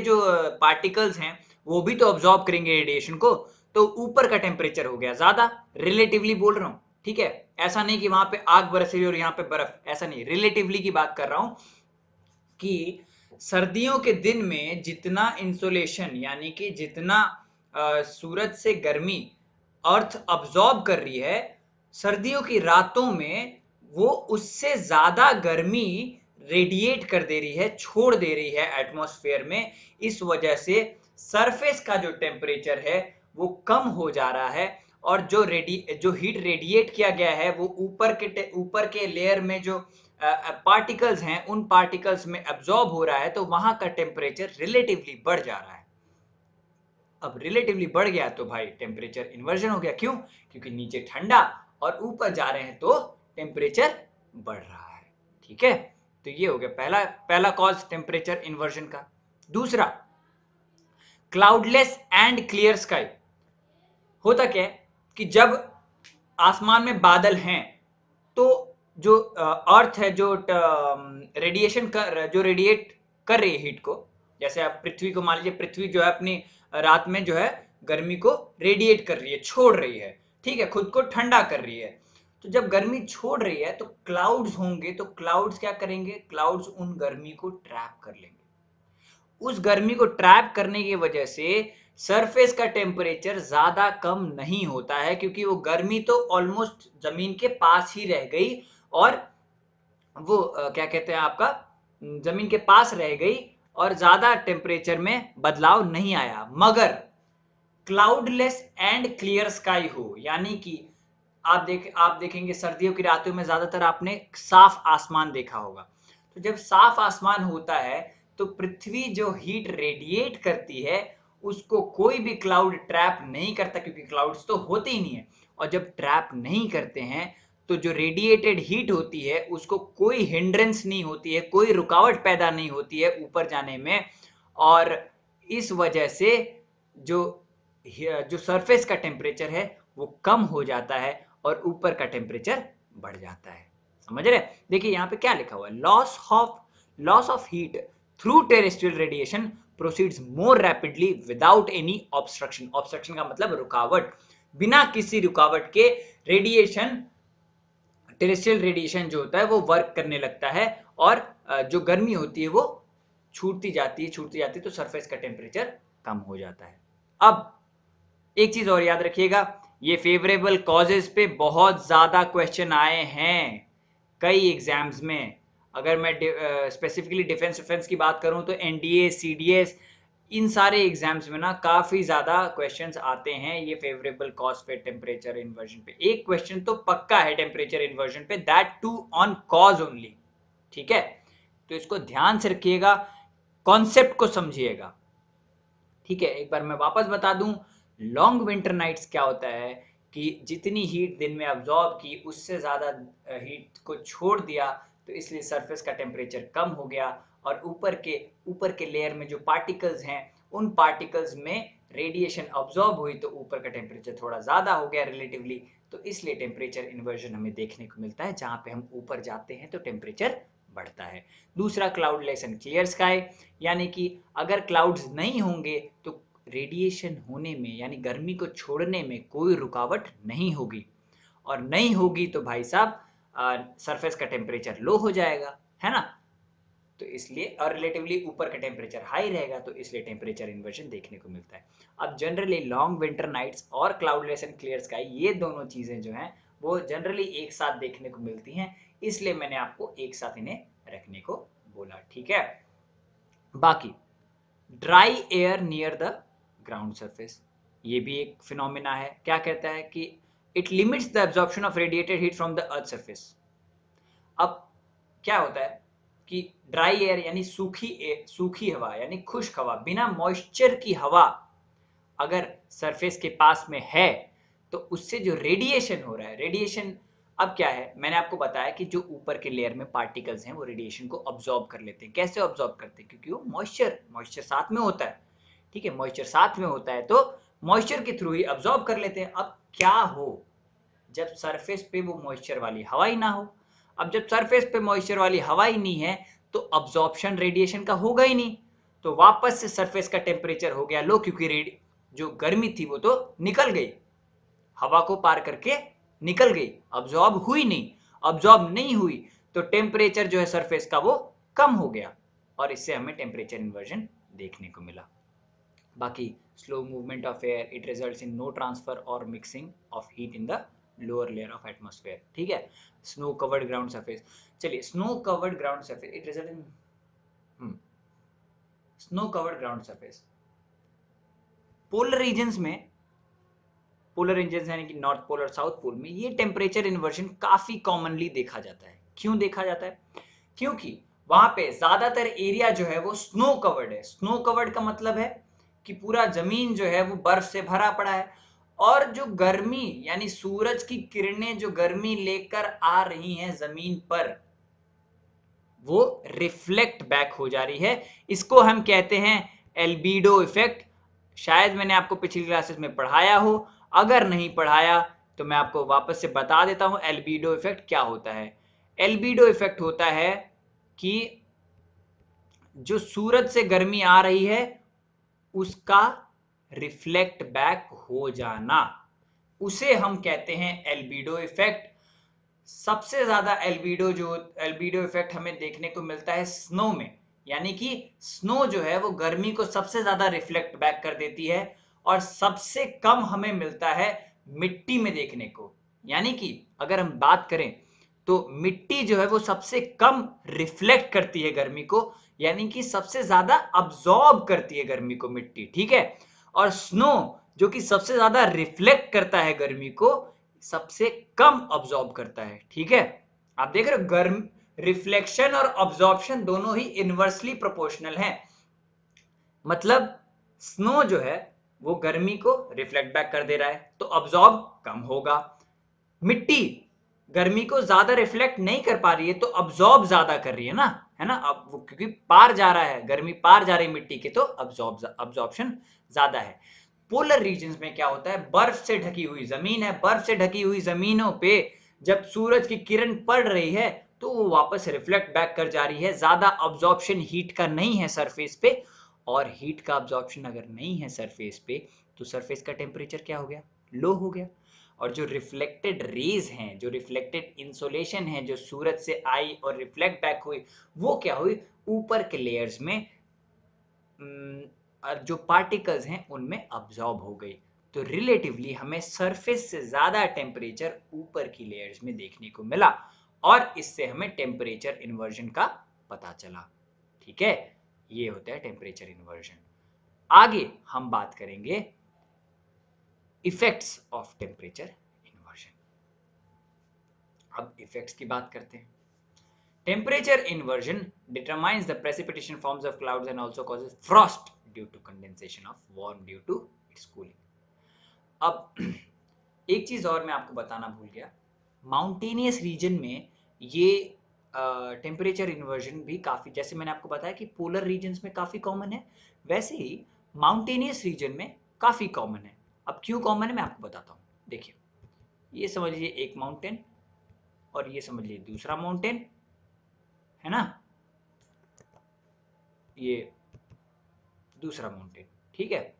जो पार्टिकल्स हैं वो भी तो ऑब्जॉर्ब करेंगे रेडिएशन को, तो ऊपर का टेम्परेचर हो गया ज्यादा, रिलेटिवली बोल रहा हूं। ठीक है, ऐसा नहीं कि वहां पे आग बरस रही और यहाँ पे बर्फ, ऐसा नहीं, रिलेटिवली की बात कर रहा हूं कि सर्दियों के दिन में जितना इंसोलेशन यानी कि जितना सूरज से गर्मी अर्थ अब्सॉर्ब कर रही है, सर्दियों की रातों में वो उससे ज्यादा गर्मी रेडिएट कर दे रही है, छोड़ दे रही है एटमॉस्फेयर में। इस वजह से सरफेस का जो टेम्परेचर है वो कम हो जा रहा है, और जो हीट रेडिएट किया गया है वो ऊपर के लेयर में जो पार्टिकल्स हैं उन पार्टिकल्स में एब्जॉर्ब हो रहा है, तो वहां का टेम्परेचर रिलेटिवली बढ़ जा रहा है। अब रिलेटिवली बढ़ गया तो भाई टेम्परेचर इन्वर्जन हो गया। क्यों? क्योंकि नीचे ठंडा और ऊपर जा रहे हैं तो टेम्परेचर बढ़ रहा है। ठीक है, तो ये हो गया पहला पहला कॉज टेम्परेचर इन्वर्जन का। दूसरा, क्लाउडलेस एंड क्लियर स्काई। होता क्या है कि जब आसमान में बादल हैं तो जो अर्थ है जो रेडिएशन कर जो रेडिएट कर रही है हीट को, जैसे आप पृथ्वी को मान लीजिए, पृथ्वी जो है अपनी रात में जो है गर्मी को रेडिएट कर रही है, छोड़ रही है, ठीक है, खुद को ठंडा कर रही है। तो जब गर्मी छोड़ रही है तो क्लाउड्स होंगे, तो क्लाउड्स क्या करेंगे, क्लाउड्स उन गर्मी को ट्रैप कर लेंगे। उस गर्मी को ट्रैप करने की वजह से सरफेस का टेम्परेचर ज्यादा कम नहीं होता है, क्योंकि वो गर्मी तो ऑलमोस्ट जमीन के पास ही रह गई, और वो क्या कहते हैं आपका, जमीन के पास रह गई, और ज्यादा टेम्परेचर में बदलाव नहीं आया। मगर क्लाउडलेस एंड क्लियर स्काई हो, यानी कि आप देखेंगे सर्दियों की रातों में ज्यादातर आपने साफ आसमान देखा होगा। तो जब साफ आसमान होता है तो पृथ्वी जो हीट रेडिएट करती है उसको कोई भी क्लाउड ट्रैप नहीं करता, क्योंकि क्लाउड्स तो होते ही नहीं है, और जब ट्रैप नहीं करते हैं तो जो रेडिएटेड हीट होती है उसको कोई हिंड्रेंस नहीं होती है, कोई रुकावट पैदा नहीं होती है ऊपर जाने में, और इस वजह से जो जो सरफेस का टेम्परेचर है वो कम हो जाता है और ऊपर का टेम्परेचर बढ़ जाता है। समझ रहे? देखिए यहाँ पे क्या लिखा हुआ है, loss of heat through terrestrial radiation proceeds more rapidly without any obstruction. Obstruction का मतलब रुकावट, बिना किसी रुकावट के रेडिएशन, टेरेस्ट्रियल रेडिएशन जो होता है वो वर्क करने लगता है, और जो गर्मी होती है वो छूटती जाती है तो सरफेस का टेम्परेचर कम हो जाता है। अब एक चीज और याद रखिएगा, ये फेवरेबल कॉजेज पे बहुत ज्यादा क्वेश्चन आए हैं कई एग्जाम्स में। अगर मैं स्पेसिफिकली डिफेंस की बात करूं तो एनडीए, सीडीएस, इन सारे एग्जाम्स में ना काफी ज्यादा क्वेश्चंस आते हैं ये फेवरेबल कॉज पे टेम्परेचर इन्वर्जन पे। एक क्वेश्चन तो पक्का है टेम्परेचर इन्वर्जन पे, that too on cause only, ठीक है? तो इसको ध्यान से रखिएगा, कॉन्सेप्ट को समझिएगा, ठीक है? एक बार मैं वापस बता दूं, लॉन्ग विंटर नाइट्स क्या होता है कि जितनी हीट दिन में अब्जॉर्ब की उससे ज्यादा हीट को छोड़ दिया, तो इसलिए सरफेस का टेम्परेचर कम हो गया, और ऊपर के लेयर में जो पार्टिकल्स हैं उन पार्टिकल्स में रेडिएशन अब्जॉर्ब हुई, तो ऊपर का टेम्परेचर थोड़ा ज्यादा हो गया रिलेटिवली, तो इसलिए टेम्परेचर इन्वर्जन हमें देखने को मिलता है। जहां पे हम ऊपर जाते हैं तो टेम्परेचर बढ़ता है। दूसरा क्लाउडलेस एंड क्लियर स्काई, यानी कि अगर क्लाउड्स नहीं होंगे तो रेडिएशन होने में यानी गर्मी को छोड़ने में कोई रुकावट नहीं होगी, और नहीं होगी तो भाई साहब सरफेस का टेम्परेचर लो हो जाएगा, है ना? तो इसलिए, और रिलेटिवली ऊपर का टेम्परेचर हाई रहेगा, तो इसलिए टेम्परेचर इन्वर्जन देखने को मिलता है। अब जनरली लॉन्ग विंटर नाइट्स और क्लाउडलेस एंड क्लियर स्काई, ये दोनों चीजें जो हैं वो जनरली एक साथ देखने को मिलती हैं, इसलिए मैंने आपको एक साथ इन्हें रखने को बोला, ठीक है? बाकी dry air near the ground surface, ये भी एक फिनोमिना है। क्या कहता है कि it limits the absorption of radiated heat from the earth surface. अब क्या होता है कि ड्राई एयर यानी सूखी हवा यानी खुश्क हवा, बिना मॉइस्चर की हवा अगर सरफेस के पास में है तो उससे जो रेडिएशन हो रहा है, रेडिएशन अब क्या है, मैंने आपको बताया कि जो ऊपर के लेयर में पार्टिकल्स हैं वो रेडिएशन को ऑब्जॉर्ब कर लेते हैं। कैसे ऑब्जॉर्ब करते हैं? क्योंकि वो मॉइस्चर साथ में होता है, ठीक है? मॉइस्चर साथ में होता है तो मॉइस्चर के थ्रू ही ऑब्जॉर्ब कर लेते हैं। अब क्या हो जब सरफेस पे वो मॉइस्चर वाली हवा ही ना हो? अब जब सरफेस पे मॉइस्चर वाली हवा ही नहीं है तो अब्जॉर्प्शन रेडिएशन का होगा ही नहीं, तो वापस से सरफेस का टेम्परेचर हो गया लो, क्योंकि जो गर्मी थी वो तो निकल गई, हवा को पार करके निकल गई, अब्जॉर्ब हुई नहीं। अब्जॉर्ब नहीं हुई तो टेम्परेचर जो है सरफेस का वो कम हो गया, और इससे हमें टेम्परेचर इन्वर्जन देखने को मिला। बाकी slow movement of air, it results in no transfer और mixing of heat in the lower layer of atmosphere, ठीक है? स्नो कवर्ड ग्राउंड सरफेस, चलिए snow covered ground surface, it result in snow covered ground surface. Polar regions में, polar regions यानी कि north pole और south pole में, ये temperature inversion काफी कॉमनली देखा जाता है। क्यों देखा जाता है? क्योंकि वहां पे ज्यादातर एरिया जो है वो स्नो कवर्ड है। स्नो कवर्ड का मतलब है कि पूरा जमीन जो है वो बर्फ से भरा पड़ा है, और जो गर्मी यानी सूरज की किरणें जो गर्मी लेकर आ रही हैं जमीन पर, वो रिफ्लेक्ट बैक हो जा रही है। इसको हम कहते हैं एल्बीडो इफेक्ट। शायद मैंने आपको पिछली क्लासेस में पढ़ाया हो, अगर नहीं पढ़ाया तो मैं आपको वापस से बता देता हूं एल्बिडो इफेक्ट क्या होता है। एल्बिडो इफेक्ट होता है कि जो सूरज से गर्मी आ रही है उसका रिफ्लेक्ट बैक हो जाना, उसे हम कहते हैं एल्बिडो इफेक्ट। सबसे ज्यादा एल्बिडो इफेक्ट हमें देखने को मिलता है स्नो में, यानी कि स्नो जो है वो गर्मी को सबसे ज्यादा रिफ्लेक्ट बैक कर देती है, और सबसे कम हमें मिलता है मिट्टी में देखने को। यानी कि अगर हम बात करें तो मिट्टी जो है वो सबसे कम रिफ्लेक्ट करती है गर्मी को, यानी कि सबसे ज्यादा अब्सॉर्ब करती है गर्मी को मिट्टी, ठीक है। और स्नो जो कि सबसे ज्यादा रिफ्लेक्ट करता है गर्मी को, सबसे कम अब्सॉर्ब करता है, ठीक है। आप देख रहे हो गर्म रिफ्लेक्शन और अब्सॉर्प्शन दोनों ही इनवर्सली प्रोपोर्शनल हैं। मतलब स्नो जो है वो गर्मी को रिफ्लेक्ट बैक कर दे रहा है तो अब्सॉर्ब कम होगा, मिट्टी गर्मी को ज्यादा रिफ्लेक्ट नहीं कर पा रही है तो अब्सॉर्ब ज्यादा कर रही है ना, है ना। अब वो क्योंकि पार जा रहा है, गर्मी पार जा रही है मिट्टी के, तो अब्सॉर्प्शन ज्यादा है। पोलर रीजन्स में क्या होता है, बर्फ से ढकी हुई जमीन है, बर्फ से ढकी हुई जमीनों पे जब सूरज की किरण पड़ रही है तो वो वापस रिफ्लेक्ट बैक कर जा रही है, ज्यादा अब्सॉर्प्शन हीट का नहीं है सरफेस पे, और हीट का अब्सॉर्प्शन अगर नहीं है सरफेस पे तो सरफेस का टेम्परेचर क्या हो गया, लो हो गया। और जो रिफ्लेक्टेड रेज हैं, जो रिफ्लेक्टेड इंसोलेशन है जो सूरज से आई और रिफ्लेक्ट बैक हुई, वो क्या हुई, ऊपर के लेयर्स में जो पार्टिकल्स हैं उनमें अब्सॉर्ब हो गई। तो रिलेटिवली हमें सरफेस से ज्यादा टेम्परेचर ऊपर की लेयर्स में देखने को मिला, और इससे हमें टेम्परेचर इन्वर्जन का पता चला, ठीक है। ये होता है टेम्परेचर इन्वर्जन। आगे हम बात करेंगे इफेक्ट्स ऑफ टेम्परेचर इन्वर्जन। अब इफेक्ट्स की बात करते हैं। Temperature inversion determines the precipitation forms of clouds and also causes frost due to condensation of warm due to its cooling. अब एक चीज और मैं आपको बताना भूल गया, माउंटेनियस रीजन में ये टेम्परेचर इन्वर्जन भी काफी, जैसे मैंने आपको बताया कि पोलर रीजन्स में काफी कॉमन है, वैसे ही माउंटेनियस रीजन में काफी कॉमन है। अब क्यों कॉमन है मैं आपको बताता हूँ। देखिए, ये समझ लीजिए एक माउंटेन और ये समझ लीजिए दूसरा माउंटेन, है ना, ये दूसरा माउंटेन, ठीक है।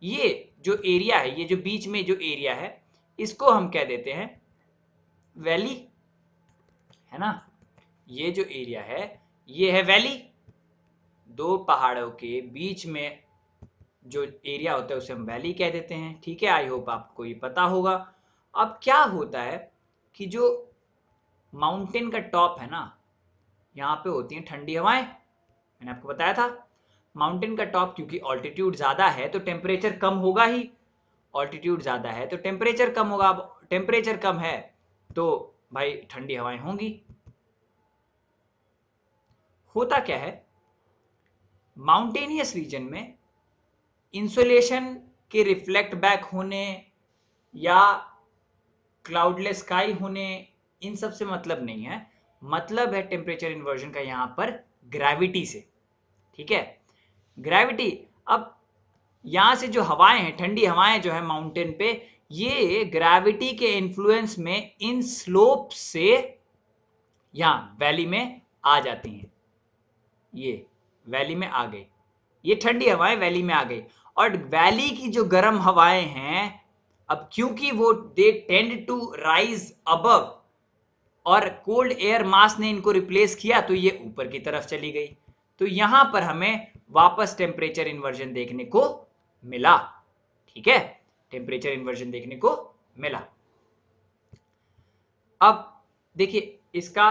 ये जो एरिया है, ये जो बीच में जो एरिया है, इसको हम कह देते हैं वैली, है ना। ये जो एरिया है ये है वैली, दो पहाड़ों के बीच में जो एरिया होता है उसे हम वैली कह देते हैं, ठीक है। आई होप आपको ये पता होगा। अब क्या होता है कि जो माउंटेन का टॉप है ना, यहाँ पे होती हैं ठंडी हवाएं, मैंने आपको बताया था। माउंटेन का टॉप क्योंकि ऑल्टीट्यूड ज्यादा है तो टेम्परेचर कम होगा ही, ऑल्टीट्यूड ज्यादा है तो टेम्परेचर कम होगा। अब टेम्परेचर कम है तो भाई ठंडी हवाएं होंगी। होता क्या है, माउंटेनियस रीजन में इंसुलेशन के रिफ्लेक्ट बैक होने या क्लाउडलेस स्काई होने, इन सब से मतलब नहीं है, मतलब है टेम्परेचर इन्वर्जन का यहां पर ग्रेविटी से, ठीक है। ग्रेविटी, अब यहां से जो हवाएं हैं, ठंडी हवाएं जो है माउंटेन पे, ये ग्रेविटी के इन्फ्लुएंस में इन स्लोप से यहां वैली में आ जाती हैं। ये वैली में आ गई, ये ठंडी हवाएं वैली में आ गई, और वैली की जो गर्म हवाएं हैं, अब क्योंकि वो they tend to rise above और कोल्ड एयर मास ने इनको रिप्लेस किया तो ये ऊपर की तरफ चली गई, तो यहां पर हमें वापस टेम्परेचर इन्वर्जन देखने को मिला, ठीक है। टेम्परेचर इन्वर्जन देखने को मिला। अब देखिए इसका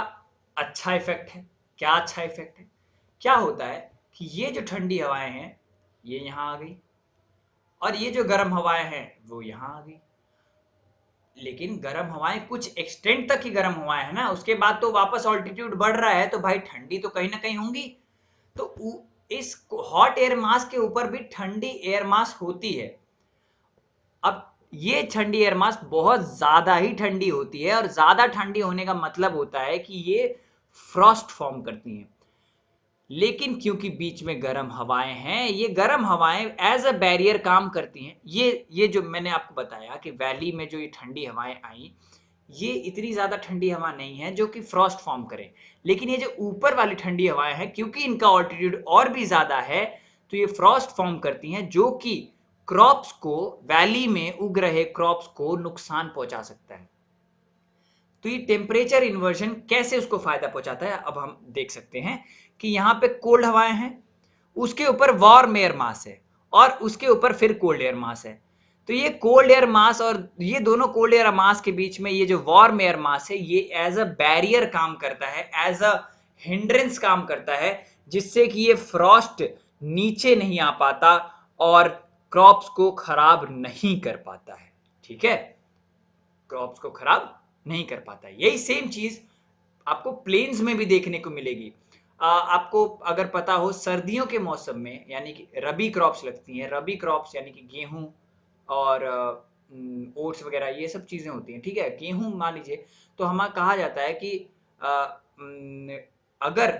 अच्छा इफेक्ट है। क्या अच्छा इफेक्ट है, क्या होता है कि ये जो ठंडी हवाएं हैं ये यहां आ गई, और ये जो गर्म हवाएं हैं वो यहां आ गई। लेकिन गर्म हवाएं कुछ एक्सटेंट तक ही गर्म हवाएं है ना, उसके बाद तो वापस ऑल्टीट्यूड बढ़ रहा है तो भाई ठंडी तो कहीं ना कहीं होंगी। तो इस हॉट एयर मास के ऊपर भी ठंडी एयर मास होती है। अब ये ठंडी एयर मास बहुत ज्यादा ही ठंडी होती है, और ज्यादा ठंडी होने का मतलब होता है कि ये फ्रॉस्ट फॉर्म करती हैं। लेकिन क्योंकि बीच में गर्म हवाएं हैं, ये गर्म हवाएं एज अ बैरियर काम करती हैं। ये जो मैंने आपको बताया कि वैली में जो ये ठंडी हवाएं आई, ये इतनी ज्यादा ठंडी हवा नहीं है जो कि फ्रॉस्ट फॉर्म करे, लेकिन ये जो ऊपर वाली ठंडी हवाएं हैं, क्योंकि इनका ऑल्टीट्यूड और भी ज्यादा है, तो ये फ्रॉस्ट फॉर्म करती हैं, जो कि क्रॉप्स को, वैली में उग रहे क्रॉप्स को नुकसान पहुंचा सकता है। तो ये टेम्परेचर इन्वर्जन कैसे उसको फायदा पहुंचाता है, अब हम देख सकते हैं कि यहाँ पे कोल्ड हवाएं हैं, उसके ऊपर वार्म एयर मास है, और उसके ऊपर फिर कोल्ड एयर मास है। तो ये कोल्ड एयर मास और ये दोनों कोल्ड एयर मास के बीच में ये जो वार्म एयर मास है, ये एज अ बैरियर काम करता है, एज अ हिंड्रेंस काम करता है, जिससे कि ये फ्रॉस्ट नीचे नहीं आ पाता और क्रॉप्स को खराब नहीं कर पाता है। ठीक है, क्रॉप्स को खराब नहीं कर पाता। यही सेम चीज आपको प्लेन्स में भी देखने को मिलेगी। आपको अगर पता हो, सर्दियों के मौसम में यानी कि रबी क्रॉप्स लगती हैं, रबी क्रॉप्स यानी कि गेहूं और ओट्स वगैरह, ये सब चीजें होती हैं। ठीक है, गेहूं मान लीजिए, तो हमें कहा जाता है कि अगर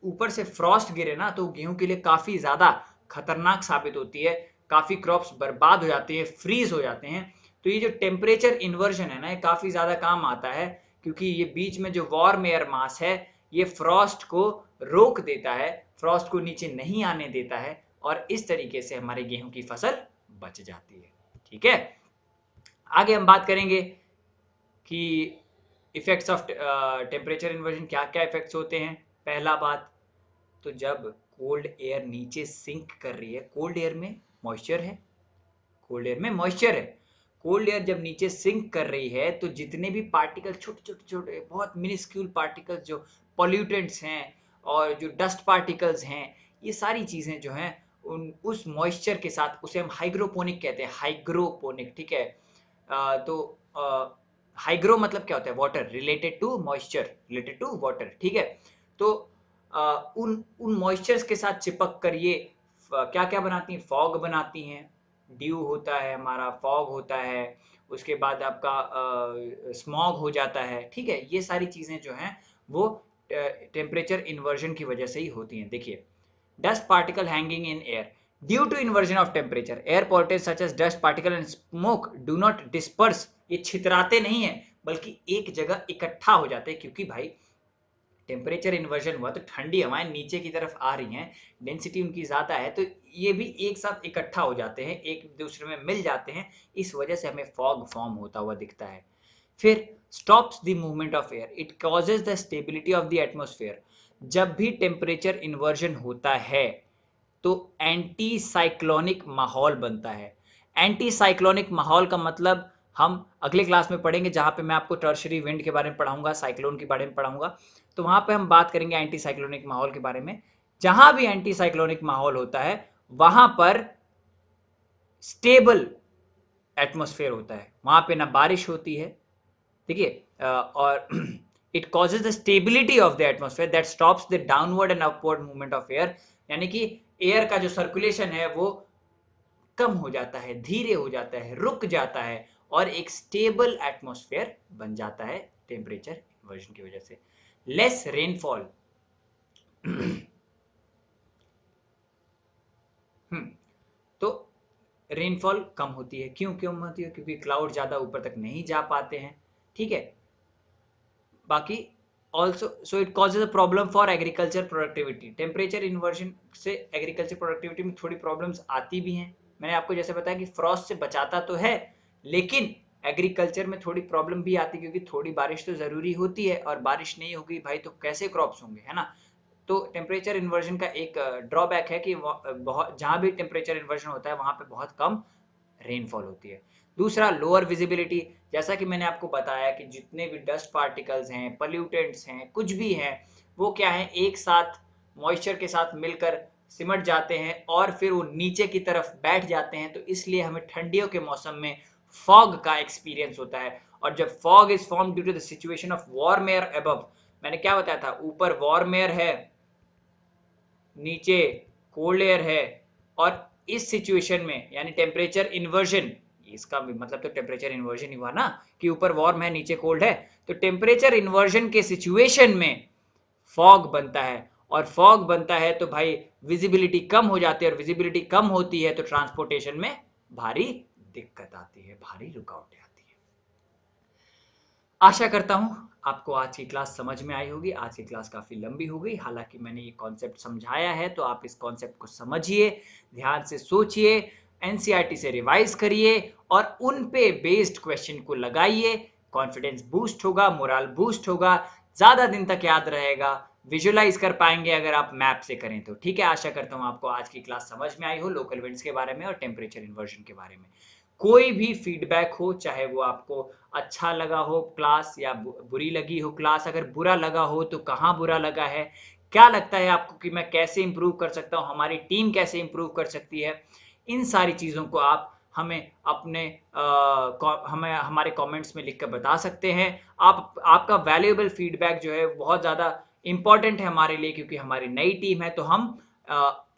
ऊपर से फ्रॉस्ट गिरे ना, तो गेहूं के लिए काफी ज्यादा खतरनाक साबित होती है, काफी क्रॉप्स बर्बाद हो जाते हैं, फ्रीज हो जाते हैं। तो ये जो टेम्परेचर इन्वर्जन है ना, ये काफी ज्यादा काम आता है, क्योंकि ये बीच में जो वार्म एयर मास है, ये फ्रॉस्ट को रोक देता है, फ्रॉस्ट को नीचे नहीं आने देता है, और इस तरीके से हमारे गेहूं की फसल बच जाती है। ठीक है, आगे हम बात करेंगे कि इफेक्ट्स ऑफ टेम्परेचर इन्वर्जन, क्या क्या इफेक्ट्स होते हैं। पहला बात, तो जब कोल्ड एयर नीचे सिंक कर रही है, कोल्ड एयर में मॉइस्चर है, कोल्ड एयर में मॉइस्चर है, कोल्ड एयर जब नीचे सिंक कर रही है, तो जितने भी पार्टिकल, छोटे छोटे छोटे बहुत मिनिस्क्यूल पार्टिकल्स, जो पॉल्यूटेंट्स हैं और जो डस्ट पार्टिकल्स हैं, ये सारी चीजें जो हैं उस मॉइस्चर के साथ, उसे हम हाइग्रोपोनिक कहते हैं, हाइग्रोपोनिक। ठीक है, तो हाइग्रो मतलब क्या होता है, water, related to moisture, related to water. ठीक है, तो उन उन मॉइस्चर्स के साथ चिपक कर ये क्या क्या बनाती हैं, फॉग बनाती हैं, ड्यू होता है हमारा, फॉग होता है, उसके बाद आपका स्मॉग हो जाता है। ठीक है, ये सारी चीजें जो हैं वो टेम्परेचर इन्वर्जन की वजह से ही होती हैं। देखिए, dust particle hanging in air due to inversion of temperature, air pollutants such as dust particle and smoke do not disperse, ये छितराते नहीं है, बल्कि एक जगह इकट्ठा हो जाते हैं, क्योंकि भाई टेम्परेचर इन्वर्जन हुआ तो ठंडी हवाएं नीचे की तरफ आ रही हैं, डेंसिटी उनकी ज्यादा है, तो ये भी एक साथ इकट्ठा हो जाते हैं, एक दूसरे में मिल जाते हैं, इस वजह से हमें फॉग फॉर्म होता हुआ दिखता है। फिर stops the movement of air, it causes the stability of the atmosphere. जब भी टेम्परेचर इन्वर्जन होता है, तो एंटी साइक्लोनिक माहौल बनता है। एंटी साइक्लोनिक माहौल का मतलब हम अगले क्लास में पढ़ेंगे, जहां पे मैं आपको टर्शरी विंड के बारे में पढ़ाऊंगा, साइक्लोन के बारे में पढ़ाऊंगा, तो वहां पे हम बात करेंगे एंटी साइक्लोनिक माहौल के बारे में। जहां भी एंटी साइक्लोनिक माहौल होता है, वहां पर स्टेबल एटमोस्फेयर होता है, वहां पे ना बारिश होती है। देखिए, और it causes the stability of the atmosphere that stops the downward and upward movement of air, यानी कि एयर का जो सर्कुलेशन है वो कम हो जाता है, धीरे हो जाता है, रुक जाता है, और एक स्टेबल एटमोस्फेयर बन जाता है टेम्परेचर इन्वर्जन की वजह से। लेस रेनफॉल, तो रेनफॉल कम होती है, क्यों कम होती है, क्योंकि क्लाउड ज्यादा ऊपर तक नहीं जा पाते हैं। ठीक है, बाकी also, so it causes a problem for agriculture productivity, temperature inversion से एग्रीकल्चर प्रोडक्टिविटी में थोड़ी प्रॉब्लम्स आती भी हैं। मैंने आपको जैसे बताया कि फ्रॉस्ट से बचाता तो है, लेकिन एग्रीकल्चर में थोड़ी प्रॉब्लम भी आती है, क्योंकि थोड़ी बारिश तो जरूरी होती है, और बारिश नहीं होगी भाई तो कैसे क्रॉप्स होंगे, है ना। तो टेम्परेचर इन्वर्जन का एक ड्रॉबैक है कि बहुत, जहां भी टेम्परेचर इन्वर्जन होता है वहां पे बहुत कम रेनफॉल होती है। दूसरा, लोअर विजिबिलिटी, जैसा कि मैंने आपको बताया कि जितने भी डस्ट पार्टिकल्स हैं, पोल्यूटेंट्स हैं, कुछ भी हैं, वो क्या है, एक साथ मॉइस्चर के साथ मिलकर सिमट जाते हैं और फिर वो नीचे की तरफ बैठ जाते हैं, तो इसलिए हमें ठंडियों के मौसम में फॉग का एक्सपीरियंस होता है। और जब fog is form due to the situation of warm air above, मैंने क्या बताया था, ऊपर वार्म एयर है, नीचे कोल्ड एयर है, और इस सिचुएशन में यानी टेम्परेचर इन्वर्जन, इसका मतलब तो टेम्परेचर इन्वर्जन ही हुआ ना, कि ऊपर वार्म है नीचे कोल्ड है, तो टेम्परेचर इन्वर्जन के सिचुएशन में फॉग बनता है, और फॉग बनता है तो भाई विजिबिलिटी कम हो जाती है, और विजिबिलिटी कम होती है तो ट्रांसपोर्टेशन में भारी दिक्कत आती है, भारी रुकावटें आती है। आशा करता हूं आपको आज की क्लास समझ में आई होगी। आज की क्लास काफी लंबी हो गई, हालांकि मैंने ये कॉन्सेप्ट समझाया है, तो आप इस कॉन्सेप्ट को समझिए, ध्यान से सोचिए, एनसीईआरटी से रिवाइज करिए और उन पे बेस्ड क्वेश्चन को लगाइए। कॉन्फिडेंस बूस्ट होगा, मोरल बूस्ट होगा, ज्यादा दिन तक याद रहेगा, विजुअलाइज कर पाएंगे अगर आप मैप से करें तो। ठीक है, आशा करता हूं आपको आज की क्लास समझ में आई हो, लोकल विंड्स के बारे में और टेम्परेचर इन्वर्जन के बारे में। कोई भी फीडबैक हो, चाहे वो आपको अच्छा लगा हो क्लास या बुरी लगी हो क्लास, अगर बुरा लगा हो तो कहाँ बुरा लगा है, क्या लगता है आपको कि मैं कैसे इंप्रूव कर सकता हूँ, हमारी टीम कैसे इंप्रूव कर सकती है, इन सारी चीज़ों को आप हमें अपने हमें हमारे कमेंट्स में लिखकर बता सकते हैं। आपका वैल्यूएबल फीडबैक जो है बहुत ज़्यादा इंपॉर्टेंट है हमारे लिए, क्योंकि हमारी नई टीम है तो हम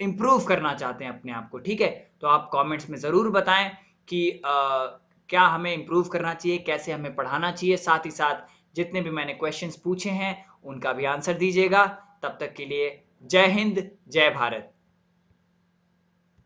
इम्प्रूव करना चाहते हैं अपने आप को। ठीक है, तो आप कमेंट्स में ज़रूर बताएं कि क्या हमें इम्प्रूव करना चाहिए, कैसे हमें पढ़ाना चाहिए। साथ ही साथ जितने भी मैंने क्वेश्चंस पूछे हैं उनका भी आंसर दीजिएगा। तब तक के लिए जय हिंद, जय भारत।